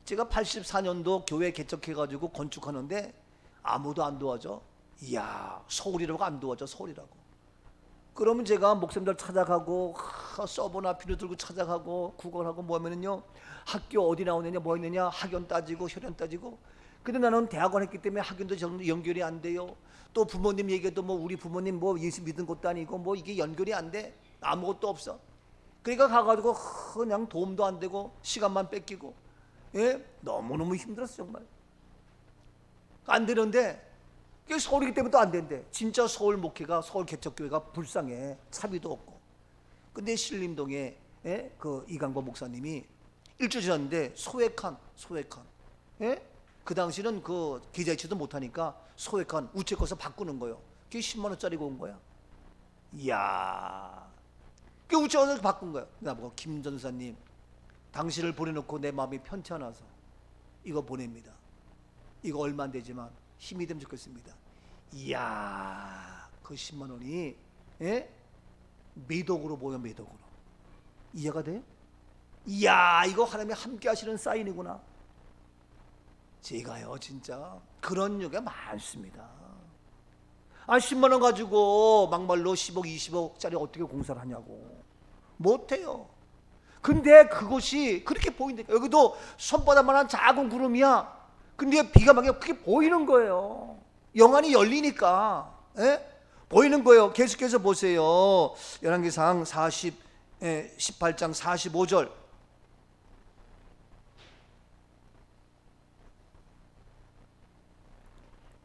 Speaker 1: 제가 84년도 교회 개척해가지고 건축하는데 아무도 안 도와줘. 이야, 서울이라고 안 도와줘. 서울이라고. 그러면 제가 목사님들 찾아가고 서버나 비료 들고 찾아가고 구걸하고 뭐 하면은요, 학교 어디 나오느냐 뭐 있느냐 학연 따지고 혈연 따지고. 근데 나는 대학원 했기 때문에 학연도 연결이 안 돼요. 또 부모님 얘기도 뭐 우리 부모님 뭐 예수 믿은 것도 아니고 뭐 이게 연결이 안 돼. 아무것도 없어. 그러니까 가가지고 그냥 도움도 안 되고 시간만 뺏기고, 예? 너무너무 힘들었어 정말. 안 되는데 서울이기 때문에 또 안 된대. 진짜 서울 목회가, 서울 개척교회가 불쌍해. 차비도 없고. 근데 신림동에, 예? 그 이강보 목사님이 일주일 지났는데 소액한, 예? 그 당시는 그 계좌이체도 못하니까 소액한 우체 거서 바꾸는 거예요. 그게 10만 원짜리가 온 거야. 이야, 그 우체 거서 바꾼 거야. 나보고 김 전사님, 당신을 보내놓고 내 마음이 편치 않아서 이거 보냅니다. 이거 얼마 안 되지만 힘이 되면 좋겠습니다. 이야, 그 10만 원이, 예? 매덕으로 보여. 매덕으로. 이해가 돼? 이야, 이거 하나님이 함께 하시는 사인이구나. 제가요 진짜 그런 경우가 많습니다. 10만 원 가지고 막말로 10억 20억짜리 어떻게 공사를 하냐고. 못해요. 근데 그것이 그렇게 보인다니까. 여기도 손바닥만한 작은 구름이야. 근데 비가 막 그게 보이는 거예요. 영안이 열리니까, 예? 보이는 거예요. 계속해서 보세요. 열왕기상 18장 45절.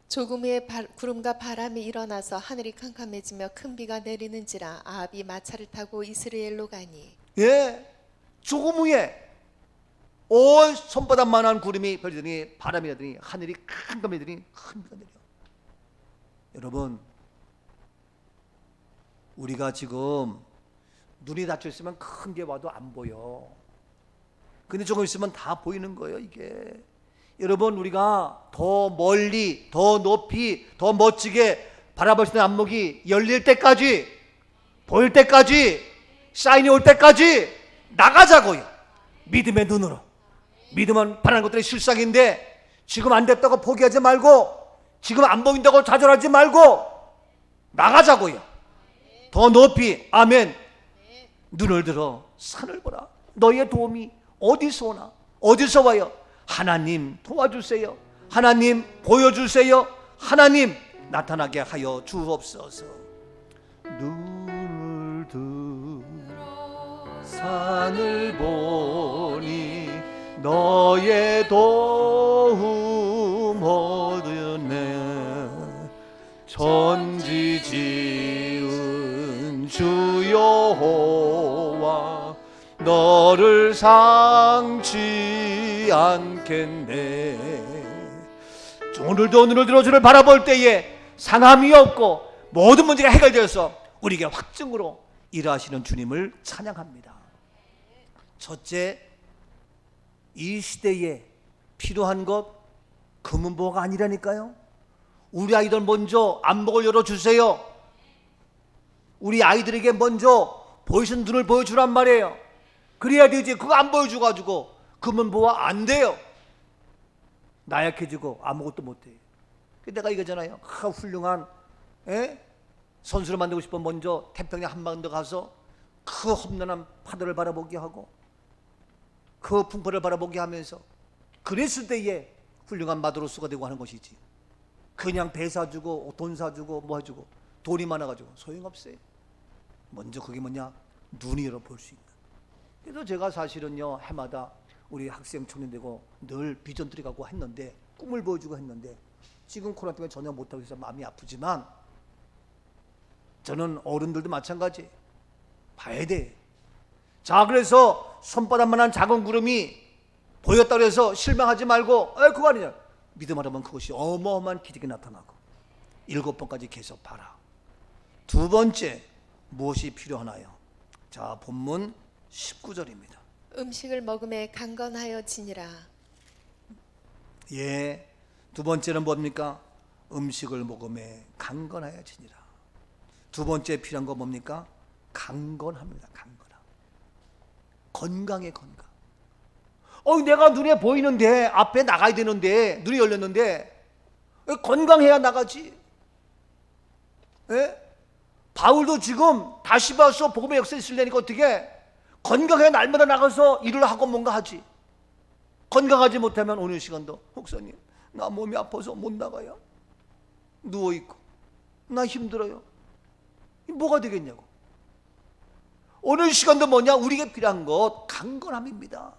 Speaker 2: 조금 후에 구름과 바람이 일어나서 하늘이 캄캄해지며 큰 비가 내리는지라 아합이 마차를 타고 이스라엘로 가니.
Speaker 1: 예, 조금 후에 손바닥만한 구름이 벌리더니 바람이 나더니 하늘이 캄캄해더니 큰 비가 내려. 여러분, 우리가 지금 눈이 닫혀 있으면 큰 게 와도 안 보여. 근데 조금 있으면 다 보이는 거예요. 이게 여러분, 우리가 더 멀리, 더 높이, 더 멋지게 바라볼 수 있는 안목이 열릴 때까지, 보일 때까지, 사인이 올 때까지 나가자고요. 믿음의 눈으로. 믿음은 바라는 것들이 실상인데 지금 안 됐다고 포기하지 말고, 지금 안 보인다고 좌절하지 말고 나가자고요. 더 높이. 아멘. 눈을 들어 산을 보라. 너희의 도움이 어디서 오나? 어디서 와요? 하나님 도와주세요. 하나님 보여주세요. 하나님 나타나게 하여 주옵소서. 눈을 들어 산을 보니 너의 도움 얻으네. 천지 지은 주 여호와 너를 상치 않겠네. 오늘도 눈을 들어 주를 바라볼 때에 상함이 없고 모든 문제가 해결되어서 우리에게 확증으로 일하시는 주님을 찬양합니다. 첫째, 이 시대에 필요한 것 금은보화가 아니라니까요. 우리 아이들 먼저 안목을 열어주세요. 우리 아이들에게 먼저 보이신 눈을 보여주란 말이에요. 그래야 되지. 그거 안 보여줘가지고 금은보화 안 돼요. 나약해지고 아무것도 못해요. 내가 이거잖아요. 훌륭한 선수를 만들고 싶으면 먼저 태평양 한반도 가서 그 험난한 파도를 바라보게 하고 그 풍파를 바라보게 하면서 그랬을 때에 훌륭한 마도로스가 되고 하는 것이지. 그냥 배 사주고 돈 사주고 뭐 해주고 돈이 많아가지고 소용없어요. 먼저 그게 뭐냐? 눈이 열어 볼 수 있는. 그래서 제가 사실은요, 해마다 우리 학생 청년 되고 늘 비전들이 가고 했는데, 꿈을 보여주고 했는데, 지금 코로나 때문에 전혀 못하고 있어서 마음이 아프지만 저는 어른들도 마찬가지 봐야 돼. 자, 그래서 손바닥만한 작은 구름이 보였다고 해서 실망하지 말고 그거 아니냐. 믿음하라면 그것이 어마어마한 기적이 나타나고 7번까지 계속 봐라. 두 번째, 무엇이 필요하나요? 자, 본문 19절입니다.
Speaker 2: 음식을 먹음에 강건하여지니라.
Speaker 1: 예, 두 번째는 뭡니까? 음식을 먹음에 강건하여지니라. 두 번째 필요한 거 뭡니까? 강건합니다. 강건함. 건강의 건강. 내가 눈에 보이는데 앞에 나가야 되는데 눈이 열렸는데 건강해야 나가지. 바울도 지금 다시 봐서 복음의 역사에 있으려니까 어떻게 건강해야 날마다 나가서 일을 하고 뭔가 하지. 건강하지 못하면 오늘 시간도 목사님 나 몸이 아파서 못 나가요. 누워있고 나 힘들어요. 뭐가 되겠냐고. 오늘 시간도 뭐냐? 우리에게 필요한 것 강건함입니다.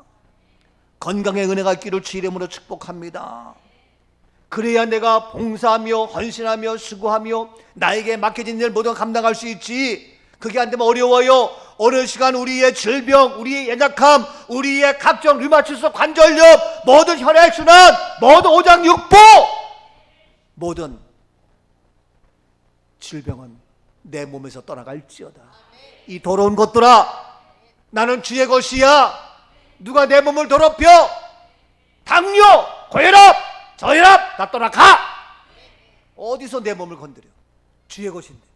Speaker 1: 건강의 은혜가 있기를 주 이름으로 축복합니다. 그래야 내가 봉사하며 헌신하며 수고하며 나에게 맡겨진 일 모두 감당할 수 있지. 그게 안 되면 어려워요. 어느 시간 우리의 질병, 우리의 연약함, 우리의 각종 류마티스 관절염, 모든 혈액순환, 모든 오장육부, 모든 질병은 내 몸에서 떠나갈지어다. 이 더러운 것들아, 나는 주의 것이야. 누가 내 몸을 더럽혀? 당뇨, 고혈압, 저혈압 다 떠나가. 어디서 내 몸을 건드려? 주의 것인데.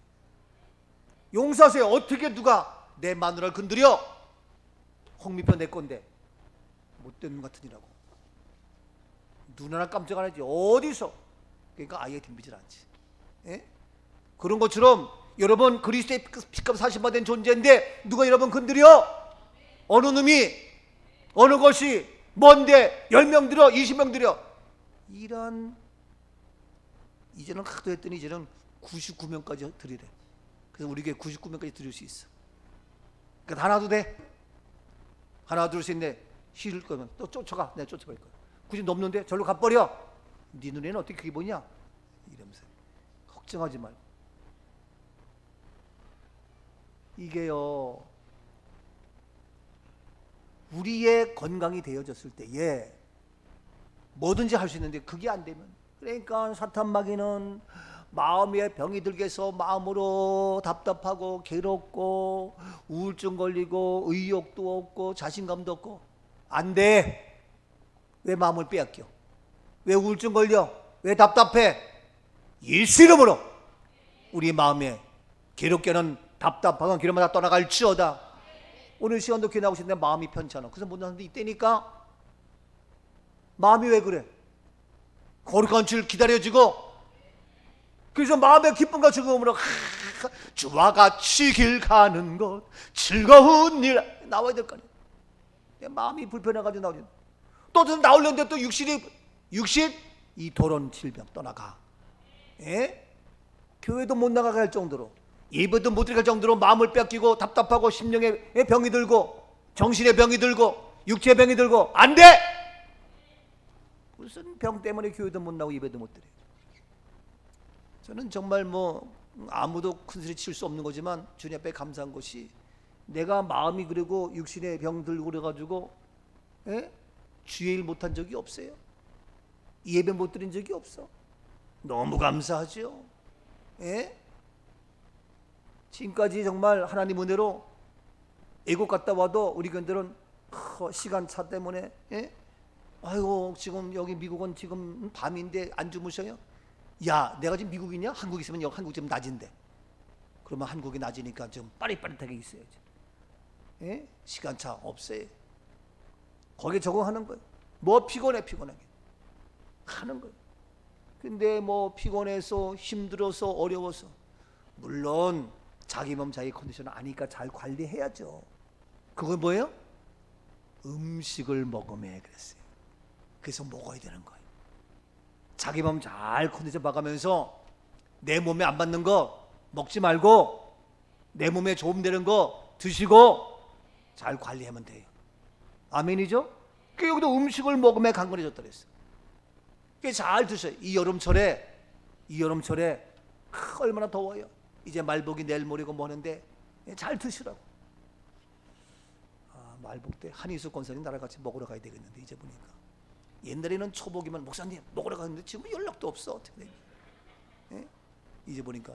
Speaker 1: 용서하세요. 어떻게 누가 내 마누라를 건드려? 홍미표 내 건데 못된 놈 같으니라고. 눈 하나 깜짝 안 하지. 어디서? 그러니까 아예 덤비질 않지. 그런 것처럼 여러분 그리스도의 피값 사신받은 존재인데 누가 여러분 건드려? 어느 놈이 어느 것이 뭔데 10명 들여 20명 들여 이런. 이제는 하도 했더니 이제는 99명까지 드리래. 그래서 우리 교회 99명까지 드릴 수 있어. 그러니까 하나도 돼. 하나 둘 셋인데 싫을 거면 또 쫓아가. 내가 쫓아갈 거야. 굳이 넘는데 절로 가버려. 네 눈에는 어떻게 그게 뭐냐 이러면서. 걱정하지 말고. 이게요, 우리의 건강이 되어졌을 때에 뭐든지 할 수 있는데 그게 안 되면, 그러니까 사탄 마귀는 마음에 병이 들게 해서 마음으로 답답하고 괴롭고 우울증 걸리고 의욕도 없고 자신감도 없고. 안 돼. 왜 마음을 빼앗겨? 왜 우울증 걸려? 왜 답답해? 예수 이름으로 우리 마음에 괴롭게는 답답한 길마다 떠나갈지어다. 오늘 시간도 교회 나오고 싶은데 마음이 편치 않아. 그래서 못 나는데 이때니까. 마음이 왜 그래? 거룩한 주를 기다려지고, 그래서 마음의 기쁨과 즐거움으로 주와 같이 길 가는 것 즐거운 일 나와야 될 거 아니야. 내 마음이 불편해가지고 나오지. 또 나오려는데 또 육신 이 더러운 질병 떠나가. 예? 교회도 못 나가게 할 정도로, 예배도 못 드릴 정도로 마음을 뺏기고 답답하고 심령의 병이 들고 정신의 병이 들고 육체의 병이 들고 안 돼. 무슨 병 때문에 교회도 못 나오고 예배도 못 드려요. 저는 정말 아무도 큰소리 칠 수 없는 거지만 주님 앞에 감사한 것이, 내가 마음이 그리고 육신의 병 들고 그래가지고 주의 일 못한 적이 없어요. 예배 못 드린 적이 없어. 너무 감사하죠. 예? 지금까지 정말 하나님 은혜로 애국 갔다 와도 우리 교인들은 시간차 때문에 아이고 지금 여기 미국은 지금 밤인데 안 주무셔요? 야, 내가 지금 미국이냐? 한국 있으면 여기 한국 지금 낮인데. 그러면 한국이 낮이니까 좀 빠릿빠릿하게 있어야지. 예? 시간차 없어요. 거기에 적응하는 거예요. 피곤하게 하는 거예요. 근데 피곤해서 힘들어서 어려워서, 물론 자기 몸 자기 컨디션 아니까 잘 관리해야죠. 그건 뭐예요? 음식을 먹으면 그랬어요. 그래서 먹어야 되는 거예요. 자기 몸 잘 컨디션 봐가면서 내 몸에 안 맞는 거 먹지 말고 내 몸에 도움되는 거 드시고 잘 관리하면 돼요. 아멘이죠? 그 여기도 음식을 먹으면 강건해졌다 그랬어요. 잘 드셔요. 이 여름철에 얼마나 더워요. 이제 말복이 내일 모레고 뭐하는데 잘 드시라고. 말복 때 한희수 권사님 나랑 같이 먹으러 가야 되겠는데, 이제 보니까 옛날에는 초복이면 목사님 먹으러 가는데 지금 연락도 없어. 어떻게 돼? 이제 보니까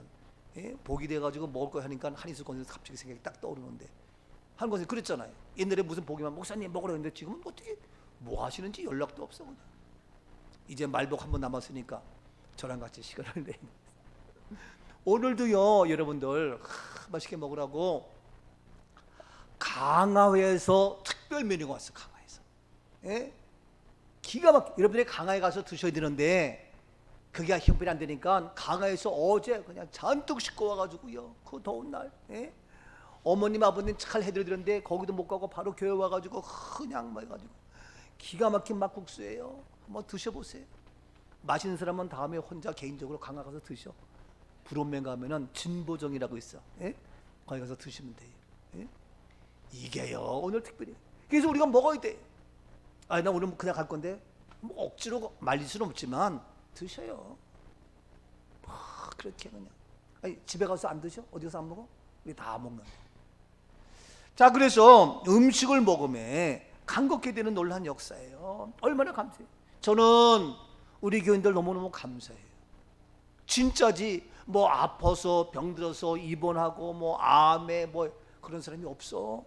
Speaker 1: 복이 돼가지고 먹을 거 하니까 한희수 권사님 갑자기 생각이 딱 떠오르는데, 한 권사님 그랬잖아요. 옛날에 무슨 복이면 목사님 먹으러 가는데 지금은 어떻게 뭐 하시는지 연락도 없어. 그냥 이제 말복 한 번 남았으니까 저랑 같이 시간을 내. 오늘도요 여러분들 맛있게 먹으라고 강화회에서 특별 메뉴가 왔어. 강화에서 기가 막, 여러분들이 강화에 가서 드셔야 되는데 그게 형편이 안 되니까 강화에서 어제 그냥 잔뜩 싣고 와가지고요, 그 더운 날 어머님 아버님 잘 해드리는데 거기도 못 가고 바로 교회 와가지고 그냥 해가지고 기가 막힌 막국수예요. 한번 드셔보세요. 맛있는 사람은 다음에 혼자 개인적으로 강화 가서 드셔. 불원면 가면은 진보정이라고 있어. 거기 가서 드시면 돼요. 이게요 오늘 특별히. 그래서 우리가 먹어야 돼. 나 오늘 그냥 갈 건데 억지로 말릴 수는 없지만 드셔요. 그렇게 그냥. 집에 가서 안 드셔? 어디 가서 안 먹어? 우리 다 먹는데. 자, 그래서 음식을 먹으면 간겁게 되는 놀라운 역사예요. 얼마나 감사해요. 저는 우리 교인들 너무너무 감사해요. 진짜지. 아파서 병들어서 입원하고 암에 그런 사람이 없어.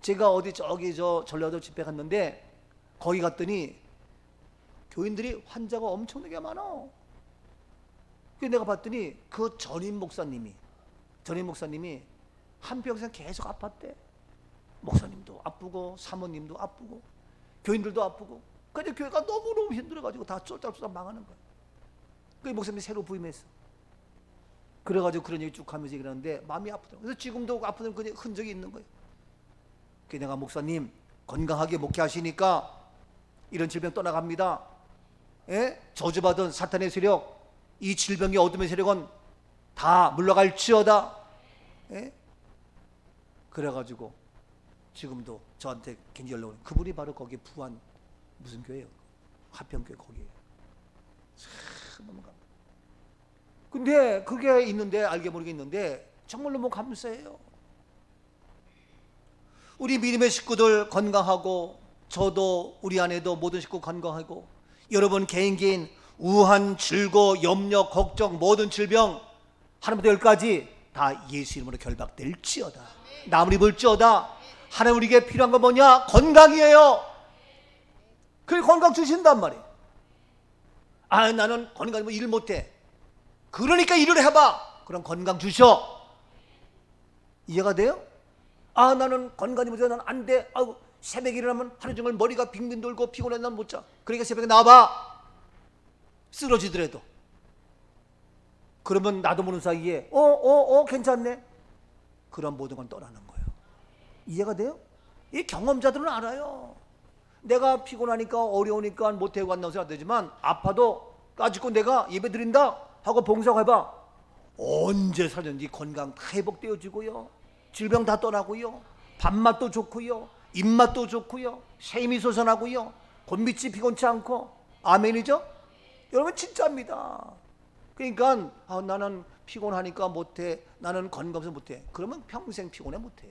Speaker 1: 제가 어디 전라도 집회 갔는데 거기 갔더니 교인들이 환자가 엄청나게 많아. 그래서 내가 봤더니 그 전임 목사님이 한평생 계속 아팠대. 목사님도 아프고 사모님도 아프고 교인들도 아프고. 근데 교회가 너무너무 힘들어가지고 다 쫄딱쫄딱 망하는 거야. 그 목사님이 새로 부임했어. 그래가지고 그런 얘기 쭉 하면서 얘기하는데 마음이 아프더라고. 그래서 지금도 아픈 그 흔적이 있는 거예요. 그래서 내가 목사님 건강하게 목회하시니까 이런 질병 떠나갑니다. 저주받은 사탄의 세력, 이 질병의 어둠의 세력은 다 물러갈지어다. 그래가지고 지금도 저한테 굉장히 연락 오는 그분이 바로 거기 부안 무슨 교회예요? 화평교회 거기에요. 참 너무 감사. 근데 그게 있는데 알게 모르게 있는데 정말 너무 감사해요. 우리 믿음의 식구들 건강하고 저도 우리 아내도 모든 식구 건강하고 여러분 개인 우한, 질고, 염려, 걱정 모든 질병 하나부터 10까지 다 예수 이름으로 결박될지어다. 나무리 볼지어다. 하나님 우리에게 필요한 건 뭐냐? 건강이에요. 그 건강 주신단 말이에요. 아, 나는 건강이면 일 못해. 그러니까 일을 해봐. 그럼 건강 주셔. 이해가 돼요? 아, 나는 건강이 못해. 난 안 돼. 아우, 새벽에 일어나면 하루 종일 머리가 빙빙 돌고 피곤해. 난 못 자. 그러니까 새벽에 나와봐. 쓰러지더라도. 그러면 나도 모르는 사이에 괜찮네. 그런 모든 건 떠나는 거예요. 이해가 돼요? 이 경험자들은 알아요. 내가 피곤하니까 어려우니까 못하고 간다고 생각되지만 아파도 까짓고 내가 예배 드린다 하고 봉사해봐. 언제 살든지 건강 다 회복되어지고요. 질병 다 떠나고요. 밥맛도 좋고요. 입맛도 좋고요. 셈이 솟아나고요. 곤빛이 피곤치 않고. 아멘이죠? 여러분 진짜입니다. 그러니까 나는 피곤하니까 못해. 나는 건강해서 못해. 그러면 평생 피곤해 못해.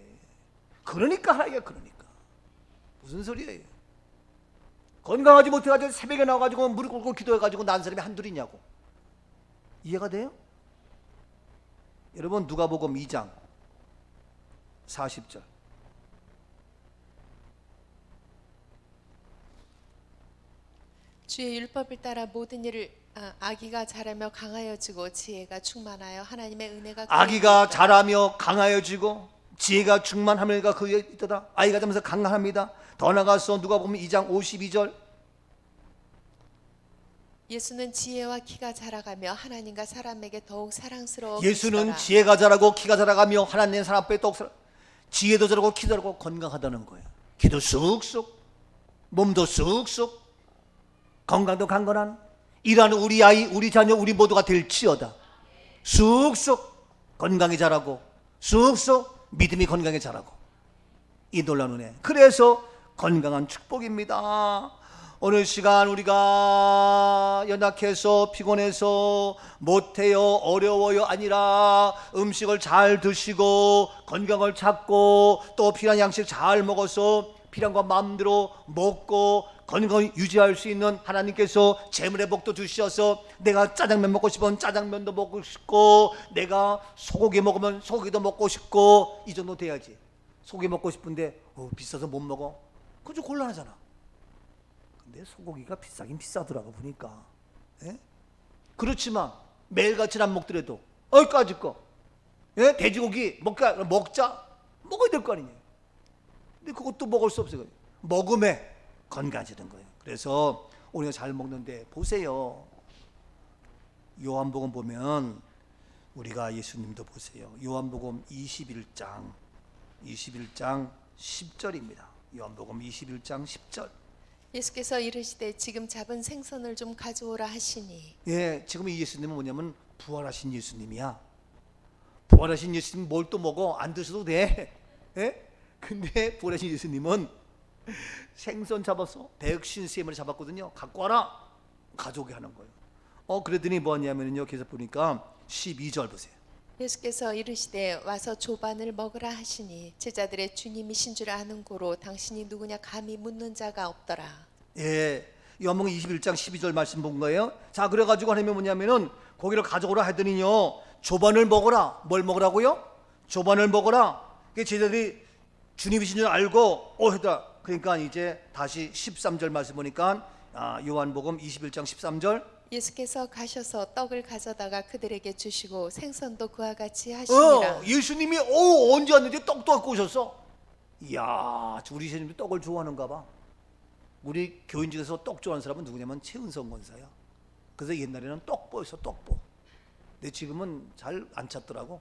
Speaker 1: 그러니까 하라게. 그러니까 무슨 소리예요? 건강하지 못해가지고 새벽에 나와가지고 무릎 꿇고 기도해가지고 난 사람이 한둘이냐고. 이해가 돼요? 여러분 누가복음 2장 40절.
Speaker 2: 주의 율법을 따라 모든 일을 아기가 자라며 강하여지고 지혜가 충만하여 하나님의 은혜가
Speaker 1: 아기가 자라며 강하여지고 지혜가 충만함을가 그에 있도다. 아이가 자면서 강합니다. 더 나가서 누가복음 2장 52절.
Speaker 2: 예수는 지혜와 키가 자라가며 하나님과 사람에게 더욱 사랑스러워
Speaker 1: 예수는
Speaker 2: 계시더라.
Speaker 1: 지혜가 자라고 키가 자라가며 하나님 사람 앞에 더욱 지혜도 자라고 키도 자라고 건강하다는 거예요. 키도 쑥쑥, 몸도 쑥쑥, 건강도 강건한 일하는 우리 아이, 우리 자녀, 우리 모두가 될지어다. 쑥쑥 건강히 자라고 쑥쑥 믿음이 건강히 자라고. 이 놀라운 은혜. 그래서 건강한 축복입니다. 오늘 시간 우리가 연약해서 피곤해서 못해요 어려워요 아니라 음식을 잘 드시고 건강을 찾고 또 필요한 양식 잘 먹어서 필요한 거 마음대로 먹고 건강을 유지할 수 있는 하나님께서 재물의 복도 주셔서 내가 짜장면 먹고 싶으면 짜장면도 먹고 싶고 내가 소고기 먹으면 소고기도 먹고 싶고 이 정도 돼야지. 소고기 먹고 싶은데 비싸서 못 먹어. 그거 좀 곤란하잖아. 근데 소고기가 비싸긴 비싸더라고 보니까. 예? 그렇지만 매일같이 안 먹더라도 까짓 거 예? 돼지고기 먹자 먹어야 될 거 아니냐. 근데 그것도 먹을 수 없어요. 먹음에 건강해지는 거예요. 그래서 우리가 잘 먹는데 보세요. 요한복음 보면 우리가 예수님도 보세요. 요한복음 21장 10절입니다. 요한복음 21장 10절.
Speaker 2: 예수께서 이르시되 지금 잡은 생선을 좀 가져오라 하시니.
Speaker 1: 예, 지금 이 예수님은 뭐냐면 부활하신 예수님이야. 부활하신 예수님 뭘 또 먹어? 안 드셔도 돼. 예? 근데 부활하신 예수님은 생선 잡아서 150셈을 잡았거든요. 갖고 와라. 가져오게 하는 거예요. 그랬더니 뭐냐면요. 계속 보니까 12절 보세요.
Speaker 2: 예수께서 이르시되 와서 조반을 먹으라 하시니 제자들의 주님이신 줄 아는 고로 당신이 누구냐 감히 묻는 자가 없더라.
Speaker 1: 예, 요한복음 21장 12절 말씀 본 거예요. 자, 그래가지고 하나님이 뭐냐면은 고기를 가져오라 하더니요. 조반을 먹어라. 뭘 먹으라고요? 조반을 먹어라. 그 제자들이 주님이신 줄 알고 했다. 그러니까 이제 다시 13절 말씀 보니까 요한복음 21장 13절.
Speaker 2: 예수께서 가셔서 떡을 가져다가 그들에게 주시고 생선도 그와 같이 하시니라.
Speaker 1: 예수님이 언제 왔는지 떡도 갖고 오셨어. 이야, 우리 예수님이 떡을 좋아하는가 봐. 우리 교인 중에서 떡 좋아하는 사람은 누구냐면 최은성 권사야. 그래서 옛날에는 떡보였어, 떡보. 근데 지금은 잘 안 찾더라고.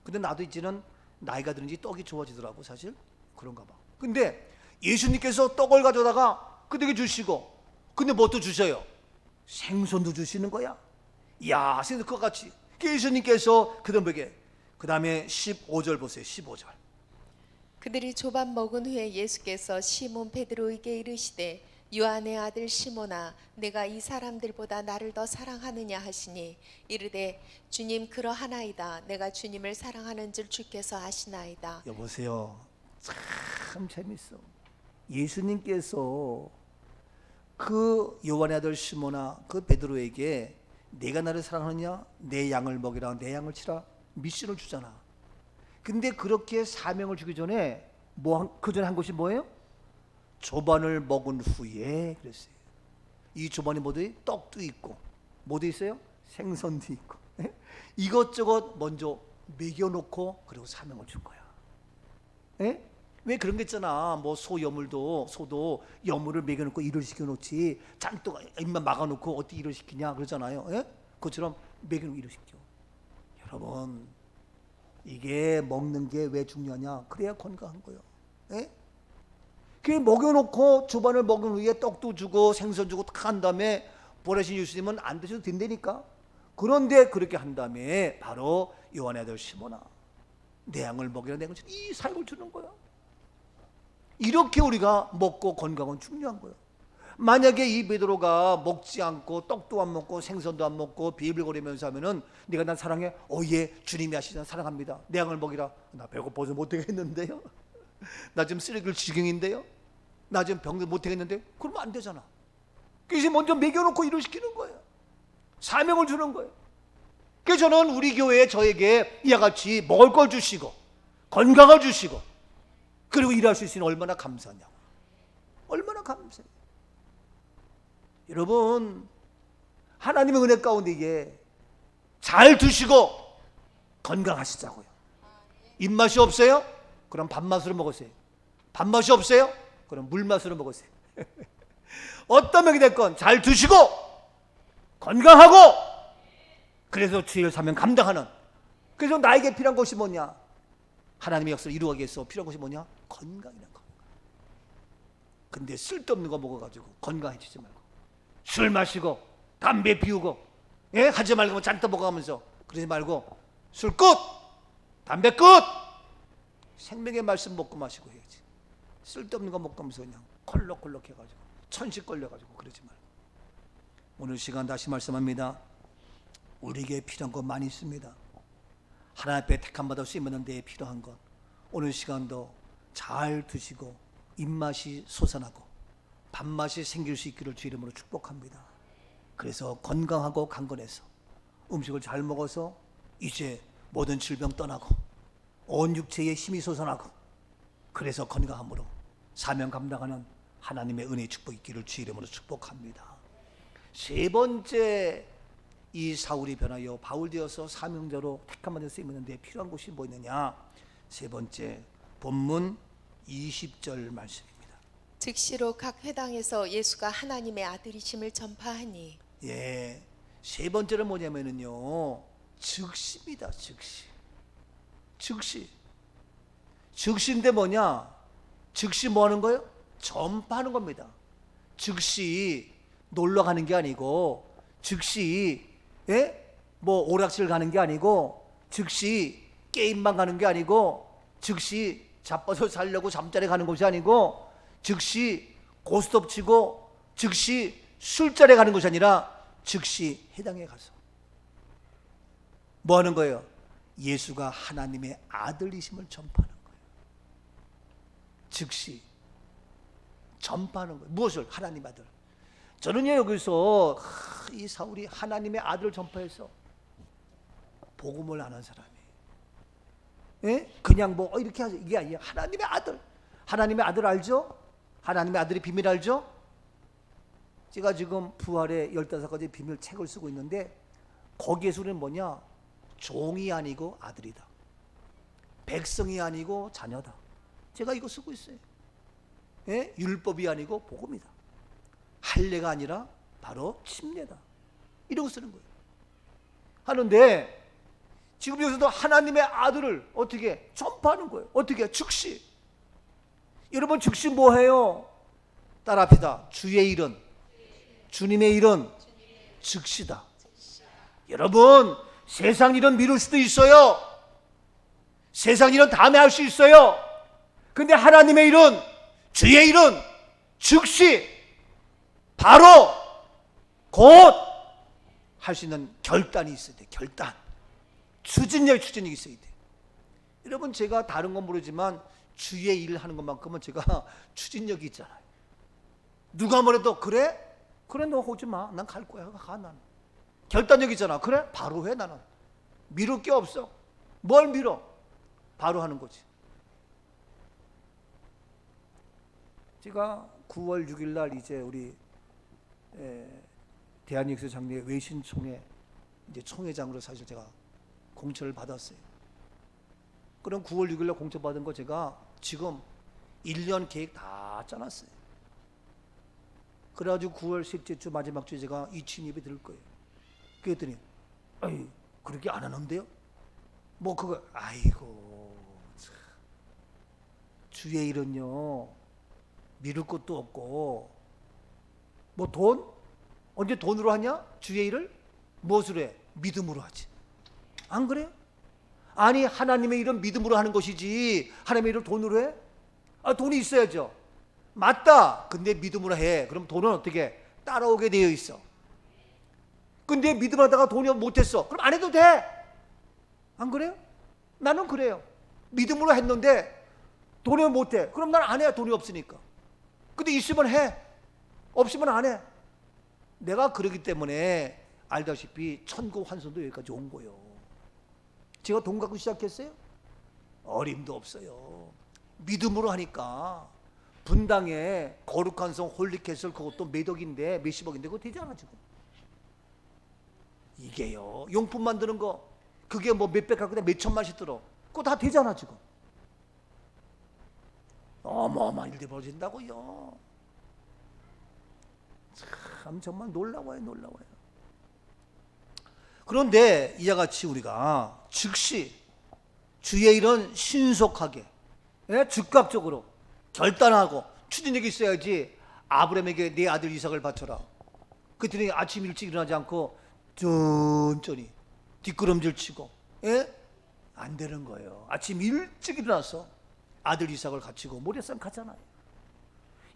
Speaker 1: 근데 나도 이제는 나이가 들은지 떡이 좋아지더라고. 사실 그런가 봐. 근데 예수님께서 떡을 가져다가 그들에게 주시고, 근데 뭐 또 주셔요? 생선도 주시는 거야. 이야, 생선 그와 같이. 예수님께서 그들에게 그 다음에 15절 보세요. 15절.
Speaker 2: 그들이 조반 먹은 후에 예수께서 시몬 베드로에게 이르시되 요한의 아들 시몬아 내가 이 사람들보다 나를 더 사랑하느냐 하시니 이르되 주님 그러하나이다. 내가 주님을 사랑하는 줄 주께서 아시나이다.
Speaker 1: 여보세요. 참 재밌어. 예수님께서 그 요한의 아들 시몬아 그 베드로에게 내가 나를 사랑하느냐 내 양을 먹이라 내 양을 치라 미션을 주잖아. 근데 그렇게 사명을 주기 전에 그 전에 한 것이 뭐예요? 조반을 먹은 후에 그랬어요. 이 조반이 뭐도 떡도 있고 뭐도 있어요? 생선도 있고 이것저것 먼저 먹여놓고 그리고 사명을 준 거야. 왜 그런 게 있잖아. 뭐 소도 여물을 먹여놓고 일을 시켜놓지 잔뜩 입만 막아놓고 어떻게 일을 시키냐 그러잖아요. 그것처럼 먹여놓고 일을 시켜. 여러분 이게 먹는 게 왜 중요하냐? 그래야 건강한 거예요. 그 먹여놓고 주반을 먹은 후에 떡도 주고 생선 주고 다 한 다음에 보내신 예수님은 안 드셔도 된다니까. 그런데 그렇게 한 다음에 바로 요한의 아들 시몬아 내 양을 먹이라 내가 이 사역을 주는 거야. 이렇게 우리가 먹고 건강은 중요한 거예요. 만약에 이 베드로가 먹지 않고 떡도 안 먹고 생선도 안 먹고 비빌거리면서 하면은 네가 난 사랑해? 예 주님이 하시잖아. 사랑합니다. 내 양을 먹이라. 나 배고파서 못 되겠는데요. 나 지금 쓰레기를 지경인데요. 나 지금 병들 못 되겠는데. 그러면 안 되잖아. 그래서 먼저 먹여놓고 일을 시키는 거예요. 사명을 주는 거예요. 그래서 저는 우리 교회에 저에게 이와 같이 먹을 걸 주시고 건강을 주시고 그리고 일할 수 있으니 얼마나 감사하냐고. 얼마나 감사해요. 여러분 하나님의 은혜 가운데 이게 잘 드시고 건강하시자고요. 입맛이 없어요? 그럼 밥맛으로 먹으세요. 밥맛이 없어요? 그럼 물맛으로 먹으세요. 어떤 명이 됐건 잘 드시고 건강하고 그래서 주의 사명 감당하는. 그래서 나에게 필요한 것이 뭐냐? 하나님의 역사를 이루어가기 위해서 필요한 것이 뭐냐? 건강이라는 거. 근데 쓸데없는 거 먹어가지고 건강해지지 말고 술 마시고 담배 피우고 하지 말고 잔뜩 먹어가면서 그러지 말고 술 끝! 담배 끝! 생명의 말씀 먹고 마시고 해야지. 쓸데없는 거 먹으면서 그냥 콜록콜록 해가지고 천식 걸려가지고 그러지 말고. 오늘 시간 다시 말씀합니다. 우리에게 필요한 것 많이 있습니다. 하나님 앞에 택함받아 쓰임받는 데에 필요한 것 오늘 시간도 잘 드시고 입맛이 솟아나고 밥맛이 생길 수 있기를 주 이름으로 축복합니다. 그래서 건강하고 강건해서 음식을 잘 먹어서 이제 모든 질병 떠나고 온 육체에 힘이 솟아나고 그래서 건강함으로 사명 감당하는 하나님의 은혜의 축복 있기를 주 이름으로 축복합니다. 세 번째 이 사울이 변하여 바울 되어서 사명자로 택함받은 쓰임받는 데 필요한 것이 뭐 있느냐? 세 번째 본문 20절 말씀입니다.
Speaker 2: 즉시로 각 회당에서 예수가 하나님의 아들이심을 전파하니.
Speaker 1: 예, 세 번째는 뭐냐면은요 즉시입니다. 즉시인데 뭐냐? 즉시 뭐 하는 거예요? 전파하는 겁니다. 즉시 놀러 가는 게 아니고 즉시 뭐 오락실 가는 게 아니고 즉시 게임만 가는 게 아니고 즉시 자빠서 살려고 잠자리 가는 것이 아니고 즉시 고스톱 치고 즉시 술자리 가는 것이 아니라 즉시 해당에 가서 뭐 하는 거예요? 예수가 하나님의 아들이심을 전파하는 거예요. 즉시 전파하는 거예요. 무엇을? 하나님 아들. 저는요 여기서 이 사울이 하나님의 아들을 전파해서 복음을 아는 사람이 그냥 뭐 이렇게 하죠. 이게 아니에요. 하나님의 아들. 하나님의 아들 알죠? 하나님의 아들의 비밀 알죠? 제가 지금 부활의 15가지 비밀 책을 쓰고 있는데 거기에서 우리는 뭐냐? 종이 아니고 아들이다. 백성이 아니고 자녀다. 제가 이거 쓰고 있어요. 율법이 아니고 복음이다. 할례가 아니라 바로 침례다. 이러고 쓰는 거예요. 하는데 지금 여기서도 하나님의 아들을 어떻게 전파하는 거예요. 어떻게? 즉시. 여러분 즉시 뭐해요? 따라합시다. 주의 일은 주님의 일은 즉시다. 여러분 세상 일은 미룰 수도 있어요. 세상 일은 다음에 할 수 있어요. 근데 하나님의 일은 주의 일은 즉시 바로 곧 할 수 있는 결단이 있어야 돼. 결단. 추진력이 있어야 돼. 여러분 제가 다른 건 모르지만 주의 일을 하는 것만큼은 제가 추진력이 있잖아요. 누가 뭐래도 그래 너 오지 마. 난 갈 거야. 가 나는. 결단력 있잖아. 그래 바로 해. 나는 미룰 게 없어. 뭘 미뤄? 바로 하는 거지. 제가 9월 6일 날 이제 우리 대한예수 장례 외신총회 이제 총회장으로 사실 제가 공천을 받았어요. 그럼 9월 6일 날 공천 받은 거 제가 지금 1년 계획 다 짜놨어요. 그래가지고 9월 셋째 주 마지막 주에 제가 이친 예배 드릴 거예요. 그랬더니 아이 그렇게 안 하는데요? 뭐 그거 아이고 참. 주의 일은요 미룰 것도 없고 뭐 돈? 언제 돈으로 하냐? 주의 일을 무엇으로 해? 믿음으로 하지. 안 그래요? 아니 하나님의 일은 믿음으로 하는 것이지 하나님의 일을 돈으로 해? 아 돈이 있어야죠. 맞다. 근데 믿음으로 해. 그럼 돈은 어떻게 따라오게 되어 있어. 근데 믿음을 하다가 돈이 못했어. 그럼 안 해도 돼. 안 그래요? 나는 그래요. 믿음으로 했는데 돈이 못해. 그럼 난 안 해. 돈이 없으니까. 근데 있으면 해. 없으면 안 해. 내가 그러기 때문에 알다시피 천국 환선도 여기까지 온 거예요. 제가 돈 갖고 시작했어요? 어림도 없어요. 믿음으로 하니까 분당에 거룩한 성 홀리캐슬 그것도 몇 억인데 몇십억인데 그거 되잖아 지금. 이게요 용품 만드는 거 그게 뭐 몇백 갖고 몇 천만씩 들어. 그거 다 되잖아 지금. 어마어마한 일들이 벌어진다고요. 참 정말 놀라워요. 그런데 이와 같이 우리가 즉시 주의 일은 신속하게 즉각적으로 결단하고 추진력이 있어야지. 아브라함에게 내 아들 이삭을 바쳐라. 그랬더니 아침 일찍 일어나지 않고 천천히 뒷걸음질 치고 안 되는 거예요. 아침 일찍 일어나서 아들 이삭을 갖추고 모래산 가잖아요.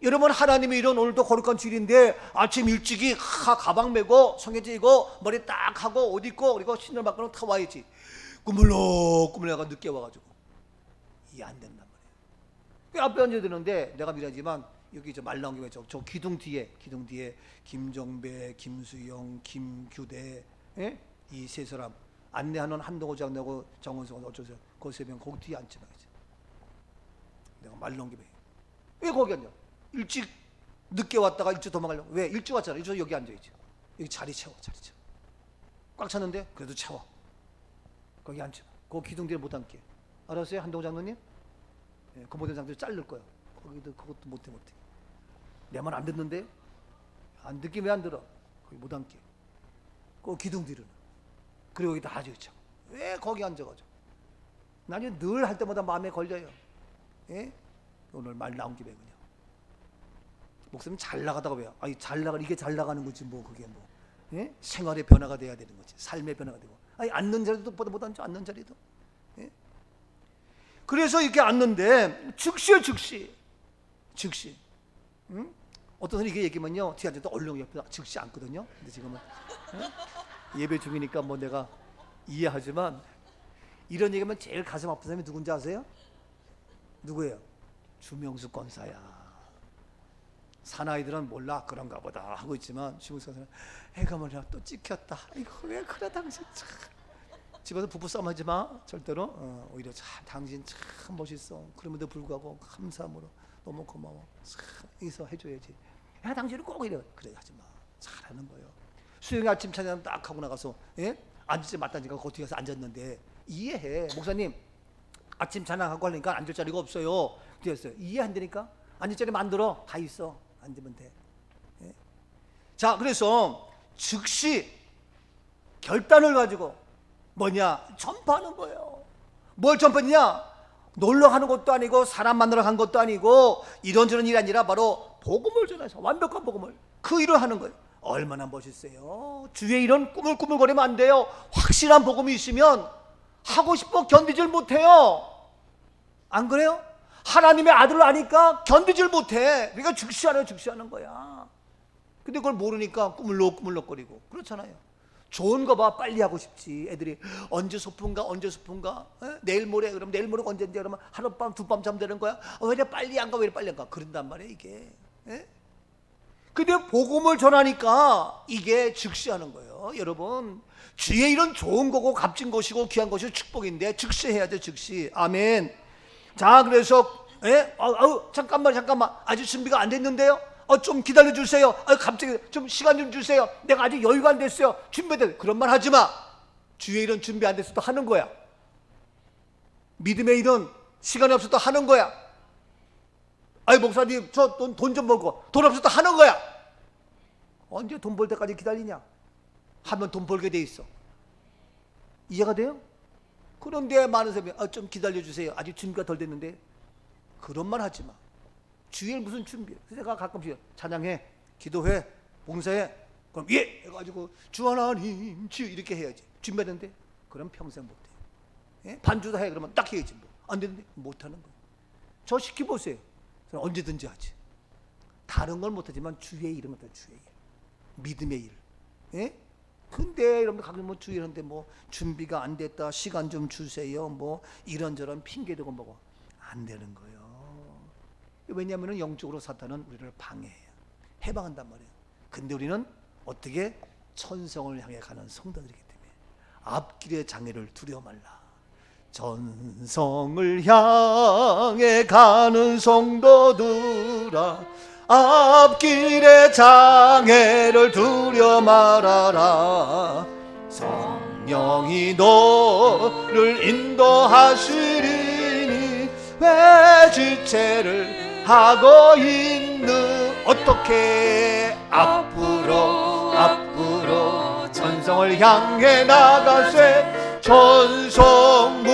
Speaker 1: 여러분 하나님의 일은 오늘도 거룩한 주일인데 아침 일찍이 가방 메고 성경책 읽고 머리 딱 하고 옷 입고 그리고 신을 바꾸고 타 와야지. 꾸물럭꾸물럭 늦게 와가지고 이해 안 된단 말이에요. 앞에 앉아야 되는데 내가 미안하지만 여기 말 나온 게 저 기둥 뒤에 김정배, 김수영, 김규대 이 세 사람 안내하는 한동호 장로하고 정원성 어쩌세요. 그 세 명 거기 뒤에 앉지 말이지. 내가 말 나온 김에 왜 거기 앉아? 일찍 늦게 왔다가 일찍 도망가려고. 왜? 일찍 왔잖아. 일찍 여기 앉아야지. 여기 자리 채워. 꽉 찼는데 그래도 채워. 거기 앉지 마. 그 기둥 뒤에 못 앉게. 알았어요? 한동호 장로님? 그 모든 장들 자를 거야. 거기도 그것도 못해. 내 말 안 듣는데? 안 듣기 왜 안 들어? 거기 못 앉게. 그 기둥 뒤로는. 그리고 여기 다 앉아있죠. 왜 거기 앉아가지고? 나는 늘 할 때마다 마음에 걸려요. 오늘 말 나온 김에 그냥. 목사님 잘 나가다가 왜? 아니 이게 잘 나가는 거지 뭐 그게 뭐. 생활의 변화가 돼야 되는 거지. 삶의 변화가 되고. 아니 앉는 자리도 못 앉아. 앉는 자리도. 그래서 이렇게 앉는데 즉시. 어떤 사람이 이렇게 얘기하면요 뒤에 앉아도 얼른 옆에 즉시 앉거든요. 근데 지금은 예배 중이니까 뭐 내가 이해하지만 이런 얘기하면 제일 가슴 아픈 사람이 누군지 아세요? 누구예요? 주명수 권사야. 사나이들은 몰라 그런가 보다 하고 있지만 주명수 권사는 애가 뭐냐 또 찍혔다. 이거 왜 그래 당신 참. 집에서 부부싸움 하지 마 절대로. 오히려 참 당신 참 멋있어. 그럼에도 불구하고 감사함으로 너무 고마워. 참 여기서 해줘야지. 야 당신은 꼭 이래. 그래 하지 마. 잘하는 거예요. 수영이 아침 찬양 딱 하고 나가서 앉을지 맞다니까 거기 가서 앉았는데 이해해. 목사님 아침 찬양하고 하니까 앉을 자리가 없어요. 그랬어요. 이해 안 되니까 앉을 자리 만들어. 다 있어. 앉으면 돼. 자 그래서 즉시 결단을 가지고 뭐냐 전파하는 거예요. 뭘 전파했냐? 놀러 가는 것도 아니고 사람 만나러 간 것도 아니고 이런저런 일이 아니라 바로 복음을 전해서 완벽한 복음을 그 일을 하는 거예요. 얼마나 멋있어요. 주의 일은 꾸물꾸물거리면 안 돼요. 확실한 복음이 있으면 하고 싶어 견디질 못해요. 안 그래요? 하나님의 아들을 아니까 견디질 못해. 그러니까 즉시하는 거야. 근데 그걸 모르니까 꾸물럭꾸물럭거리고 그렇잖아요. 좋은 거 봐 빨리 하고 싶지. 애들이 언제 소풍가 내일 모레 그러면 내일 모레 언제인데 그러면 하룻밤 두밤 잠드는 거야. 왜 이래 빨리 안 가 그런단 말이야 이게. 근데 복음을 전하니까 이게 즉시하는 거예요. 여러분 주의 일은 좋은 거고 값진 것이고 귀한 것이고 축복인데 즉시해야 돼. 즉시. 아멘. 자 그래서 예? 잠깐만 아직 준비가 안 됐는데요. 좀 기다려 주세요. 갑자기 좀 시간 좀 주세요. 내가 아직 여유가 안 됐어요. 준비돼. 그런 말 하지 마. 주의 일은 준비 안 됐어도 하는 거야. 믿음의 일은 시간이 없어도 하는 거야. 목사님 저 돈 좀 벌고, 돈 없어도 하는 거야. 언제 돈 벌 때까지 기다리냐? 하면 돈 벌게 돼 있어. 이해가 돼요? 그런데 많은 사람이 좀 기다려 주세요. 아직 준비가 덜 됐는데. 그런 말 하지 마. 주일 무슨 준비? 그래서 내가 가끔씩 찬양해, 기도해, 봉사해. 그럼 예 해가지고 주 하나님 주 이렇게 해야지. 준비했는데 그럼 평생 못해. 예? 반주도 해. 그러면 딱 해야지. 뭐. 안 되는데 못하는 거야. 저 시켜보세요. 저는 언제든지 하지. 다른 걸 못하지만 주의 일은 못해. 주의 일, 믿음의 일. 예? 근데 여러분 가끔 뭐 주일하는데 뭐 준비가 안 됐다, 시간 좀 주세요, 뭐 이런저런 핑계대고 뭐고 안 되는 거예요. 왜냐하면 영적으로 사탄은 우리를 방해해요. 해방한단 말이에요. 근데 우리는 어떻게 천성을 향해 가는 성도들이기 때문에 앞길의 장애를 두려워 말라. 전성을 향해 가는 성도들아, 앞길의 장애를 두려워 말아라. 성령이 너를 인도하시리니 왜 지체를 하고 있는. 어떻게 앞으로 전성을 향해 나가세. 전성문만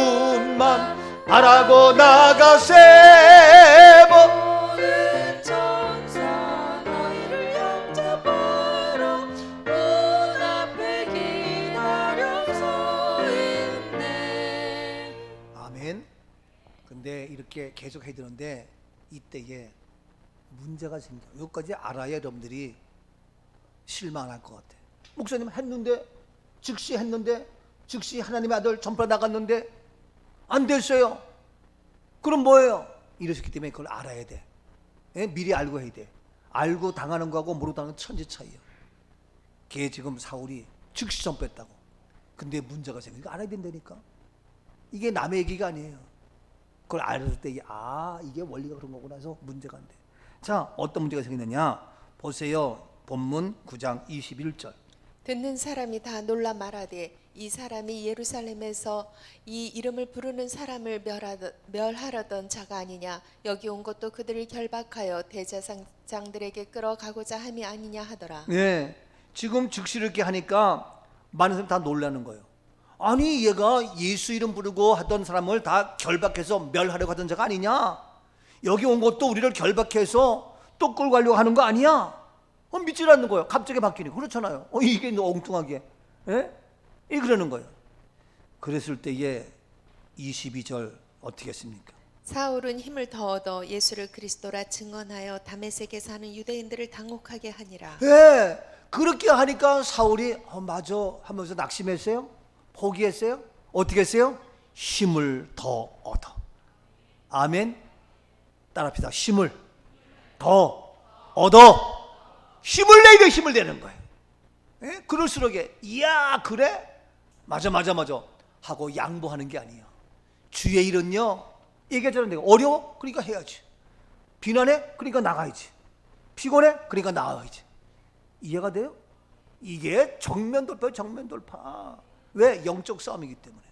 Speaker 1: 바라고 나가세.
Speaker 2: 모든 천사 너희를 영접하러 문 앞에 기다려 서 있네.
Speaker 1: 아멘. 근데 이렇게 계속 해야 되는데 이때에 문제가 생겨. 여기까지 알아야 여러분들이 실망 안 할 것 같아. 목사님 했는데, 즉시 했는데, 즉시 하나님의 아들 전파 나갔는데 안 됐어요. 그럼 뭐예요? 이러셨기 때문에 그걸 알아야 돼. 예? 미리 알고 해야 돼. 알고 당하는 거하고 모르고 당하는 건 천지 차이야. 걔 지금 사울이 즉시 전파했다고. 근데 문제가 생기니까 알아야 된다니까. 이게 남의 얘기가 아니에요. 그걸 알았을 때 이게 원리가 그런 거구나 해서 문제가 안 돼. 자, 어떤 문제가 생겼느냐 보세요. 본문 9장 21절.
Speaker 2: 듣는 사람이 다 놀라 말하되 이 사람이 예루살렘에서 이 이름을 부르는 사람을 멸하려던 자가 아니냐. 여기 온 것도 그들을 결박하여 대제사장들에게 끌어가고자 함이 아니냐 하더라.
Speaker 1: 네, 지금 즉시 이렇게 하니까 많은 사람이 다 놀라는 거예요. 아니 얘가 예수 이름 부르고 하던 사람을 다 결박해서 멸하려고 하던 자가 아니냐. 여기 온 것도 우리를 결박해서 또 끌고 가려고 하는 거 아니야. 믿질 않는 거예요. 갑자기 바뀌니. 그렇잖아요. 이게 엉뚱하게. 예? 그러는 거예요. 그랬을 때에 22절 어떻게 했습니까?
Speaker 2: 사울은 힘을 더 얻어 예수를 그리스도라 증언하여 다메섹에 사는 유대인들을 당혹하게 하니라.
Speaker 1: 예, 그렇게 하니까 사울이 맞아 하면서 낙심했어요. 포기했어요. 어떻게 했어요? 힘을 더 얻어. 아멘. 따라합시다. 힘을 더 얻어. 힘을 내게 힘을 내는 거예요. 예? 그럴수록 이야 그래? 맞아 하고 양보하는 게 아니에요. 주의 일은요 얘기하자면 내가 어려워? 그러니까 해야지. 비난해? 그러니까 나가야지. 피곤해? 그러니까 나가야지. 이해가 돼요? 이게 정면 돌파예요. 정면 돌파. 왜? 영적 싸움이기 때문에.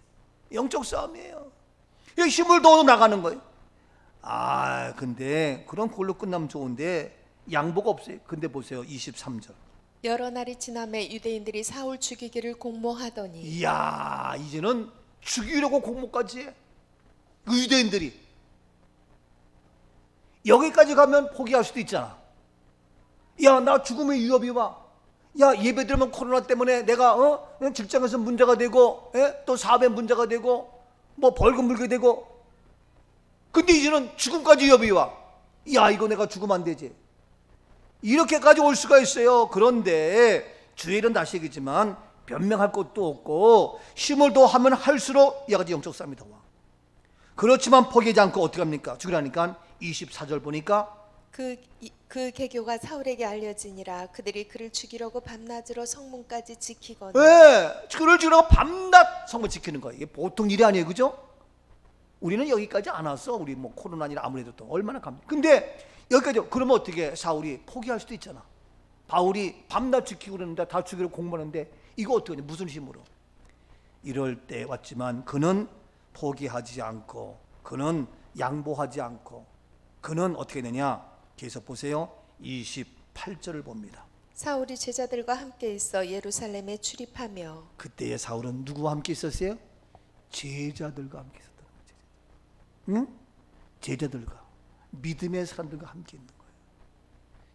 Speaker 1: 영적 싸움이에요. 힘을 더 나가는 거예요. 근데 그럼 그걸로 끝나면 좋은데 양보가 없어요. 근데 보세요. 23절.
Speaker 2: 여러 날이 지남에 유대인들이 사울 죽이기를 공모하더니.
Speaker 1: 이야, 이제는 죽이려고 공모까지 해. 유대인들이. 여기까지 가면 포기할 수도 있잖아. 야, 나 죽음의 위협이 와. 야, 예배 드리면 코로나 때문에 내가 직장에서 문제가 되고, 또 사업에 문제가 되고, 뭐 벌금 물게 되고. 근데 이제는 죽음까지 위협이 와. 야, 이거 내가 죽으면 안 되지. 이렇게까지 올 수가 있어요. 그런데 주일은 다시 얘기지만 변명할 것도 없고 힘을 더하면 할수록 이와같이 영적 싸움이 더 와. 그렇지만 포기하지 않고 어떻게 합니까? 죽으라니까 24절 보니까
Speaker 2: 그 계교가 사울에게 알려지니라. 그들이 그를 죽이려고 밤낮으로 성문까지 지키거늘.
Speaker 1: 네, 그를 죽이려고 밤낮 성문 지키는 거예요. 이게 보통 일이 아니에요. 그죠? 우리는 여기까지 안 왔어. 우리 뭐 코로나니라 아무래도 또 얼마나 갑니다. 근데 여기까지 그러면 어떻게 사울이 포기할 수도 있잖아. 바울이 밤낮 지키고 그러는데 다 죽이려 공부하는데 이거 어떻게 하냐? 무슨 힘으로? 이럴 때 왔지만 그는 포기하지 않고 그는 양보하지 않고 그는 어떻게 되냐? 계속 보세요. 28절을 봅니다.
Speaker 2: 사울이 제자들과 함께 있어 예루살렘에 출입하며
Speaker 1: 그때의 사울은 누구와 함께 있었어요? 제자들과 함께 있었다는 거죠. 응? 제자들과 믿음의 사람들과 함께 있는 거예요.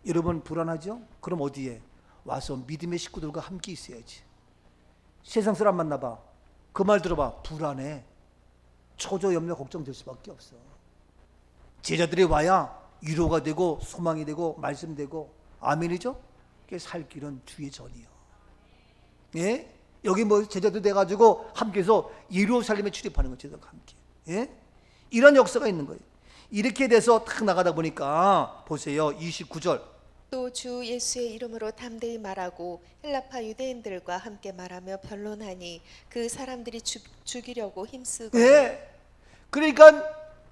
Speaker 1: 여러분 불안하죠? 그럼 어디에? 와서 믿음의 식구들과 함께 있어야지. 세상 사람 만나봐. 그 말 들어봐. 불안해. 초조 염려 걱정될 수밖에 없어. 제자들이 와야 위로가 되고 소망이 되고 말씀되고 아멘이죠? 그게 살 길은 주의 전이요. 예? 여기 뭐 제자들 돼가지고 함께해서 예루살렘에 출입하는 거예요. 제자들과 함께. 예? 이런 역사가 있는 거예요. 이렇게 돼서 탁 나가다 보니까 보세요. 29절.
Speaker 2: 또 주 예수의 이름으로 담대히 말하고 헬라파 유대인들과 함께 말하며 변론하니 그 사람들이 죽이려고 힘쓰고.
Speaker 1: 예. 그러니까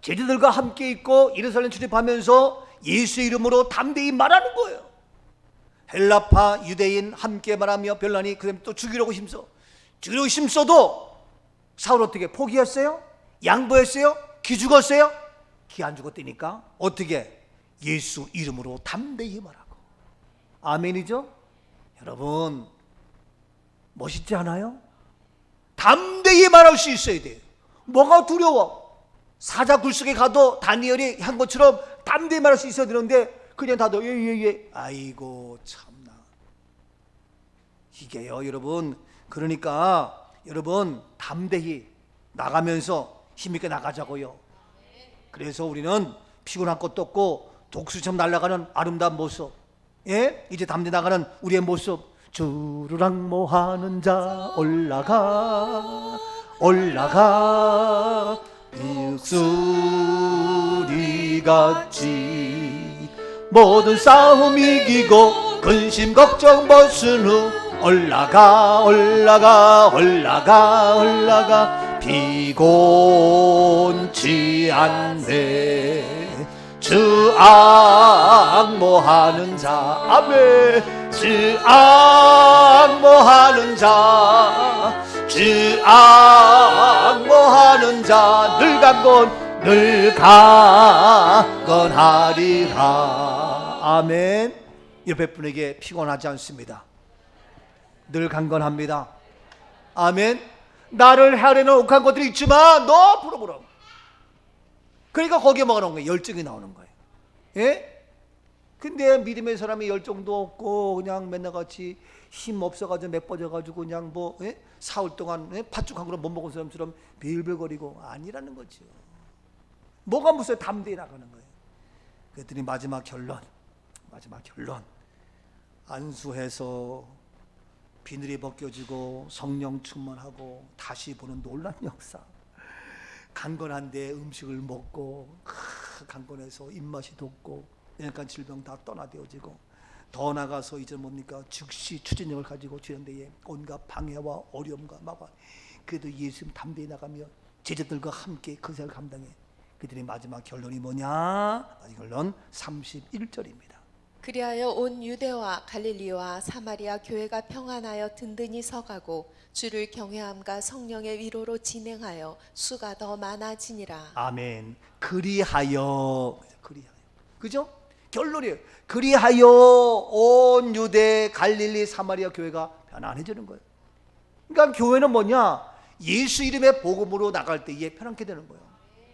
Speaker 1: 제자들과 함께 있고 예루살렘 출입하면서 예수의 이름으로 담대히 말하는 거예요. 헬라파 유대인 함께 말하며 변론하니 그다음에 또 죽이려고 힘써도 사울 어떻게 포기했어요? 양보했어요? 기 죽었어요? 기 안 죽었다니까 어떻게? 예수 이름으로 담대히 말하고. 아멘이죠? 여러분 멋있지 않아요? 담대히 말할 수 있어야 돼요. 뭐가 두려워? 사자 굴속에 가도 다니엘이 한 것처럼 담대히 말할 수 있어야 되는데 그냥 다들 예예예. 아이고 참나. 이게요 여러분. 그러니까 여러분 담대히 나가면서 힘있게 나가자고요. 그래서 우리는 피곤한 것도 없고 독수리처럼 날아가는 아름다운 모습, 예? 이제 담대 나가는 우리의 모습. 주르락모하는 자 올라가 올라가 빅수리같이 모든 싸움 이기고 근심 걱정 벗은 후 올라가 올라가 올라가 올라가 피곤치 않네. 주 악모하는 자 아멘. 주 악모하는 자 주 악모하는 자 늘 강건하리라. 아멘. 옆에 분에게 피곤하지 않습니다. 늘 강건합니다. 아멘. 나를 헤아리는 욱한 것들이 있지만 너 부러부러. 그러니까 거기에 뭐가 나오는 거예요? 열정이 나오는 거예요. 예? 근데 믿음의 사람이 열정도 없고 그냥 맨날 같이 힘 없어가지고 맥빠져가지고 그냥 뭐 예? 사흘 동안 예? 팥죽 한 그릇 못 먹은 사람처럼 빌빌거리고 아니라는 거죠. 뭐가 무슨 담대히 나가는 거예요. 그랬더니 마지막 결론 안수해서 비늘이 벗겨지고 성령 충만하고 다시 보는 놀라운 역사. 강건한데 음식을 먹고 강건해서 입맛이 돋고 연약한 질병 다 떠나되어지고 더 나가서 이제 뭡니까 즉시 추진력을 가지고 주는 데에 온갖 방해와 어려움과 막아 그래도 예수 담대히 나가며 제자들과 함께 그 사역을 감당해. 그들의 마지막 결론이 뭐냐? 마지막 결론 31절입니다.
Speaker 2: 그리하여 온 유대와 갈릴리와 사마리아 교회가 평안하여 든든히 서가고 주를 경외함과 성령의 위로로 진행하여 수가 더 많아지니라.
Speaker 1: 아멘. 그리하여 그죠? 결론이에요. 그리하여 온 유대 갈릴리 사마리아 교회가 편안해지는 거예요. 그러니까 교회는 뭐냐? 예수 이름의 복음으로 나갈 때에 편안하게 되는 거예요.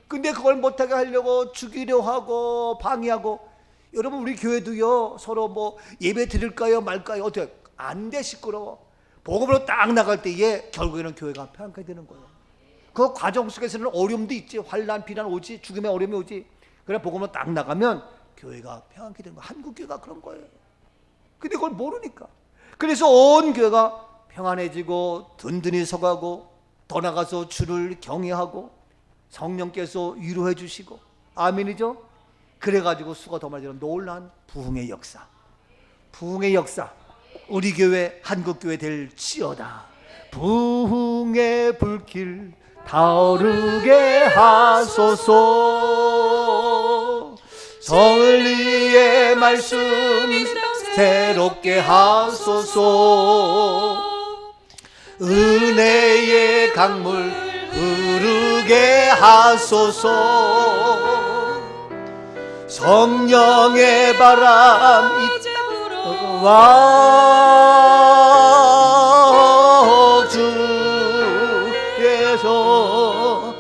Speaker 1: 근데 그걸 못하게 하려고 죽이려 하고 방해하고. 여러분 우리 교회도요 서로 뭐 예배 드릴까요 말까요 어떻게 안 돼. 시끄러워. 복음으로 딱 나갈 때에 결국에는 교회가 편안하게 되는 거예요. 그 과정 속에서는 어려움도 있지. 환난 비난 오지. 죽음의 어려움이 오지. 그래 복음으로 딱 나가면 교회가 평안하게 되는 거예요. 한국 교회가 그런 거예요. 근데 그걸 모르니까. 그래서 온 교회가 평안해지고 든든히 서가고 더 나가서 주를 경외하고 성령께서 위로해 주시고 아멘이죠. 그래가지고 수가 더 많아지는 놀라운 부흥의 역사. 부흥의 역사. 우리 교회 한국 교회 될지어다. 부흥의 불길 타오르게 하소서. 정의의 말씀 새롭게 하소서. 은혜의 강물 흐르게 하소서. 성령의 바람 와 주에서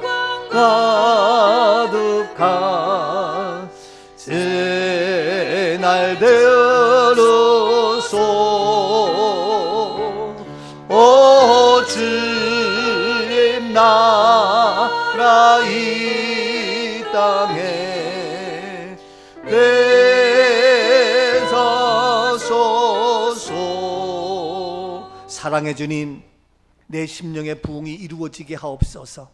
Speaker 1: 가득한 새날 되어서 오 주님 나라 이 땅에 되사소서. 사랑의 주님, 내 심령의 부흥이 이루어지게 하옵소서.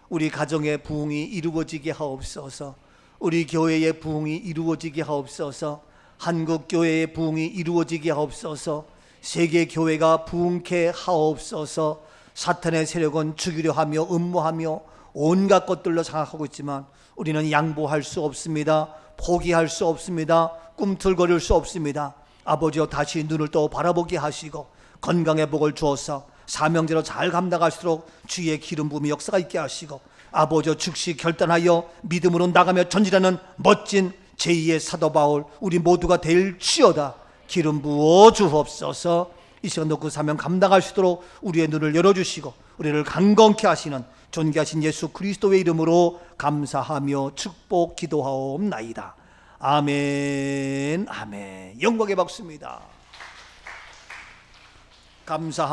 Speaker 1: 우리 가정의 부흥이 이루어지게 하옵소서. 우리 교회의 부흥이 이루어지게 하옵소서. 한국 교회의 부흥이 이루어지게 하옵소서. 세계 교회가 부흥케 하옵소서. 사탄의 세력은 죽이려 하며 음모하며 온갖 것들로 장악하고 있지만 우리는 양보할 수 없습니다. 포기할 수 없습니다. 꿈틀거릴 수 없습니다. 아버지여, 다시 눈을 떠 바라보게 하시고 건강의 복을 주어서 사명제로 잘 감당할수록 주의 기름 부음의 역사가 있게 하시고, 아버지여, 즉시 결단하여 믿음으로 나가며 전진하는 멋진 제2의 사도 바울 우리 모두가 될지어다. 기름 부어 주옵소서. 이 시간도 그 사명 감당할 수 있도록 우리의 눈을 열어주시고 우리를 강건케 하시는 존귀하신 예수 그리스도의 이름으로 감사하며 축복 기도하옵나이다. 아멘. 아멘. 영광의 박수입니다. 감사합니다.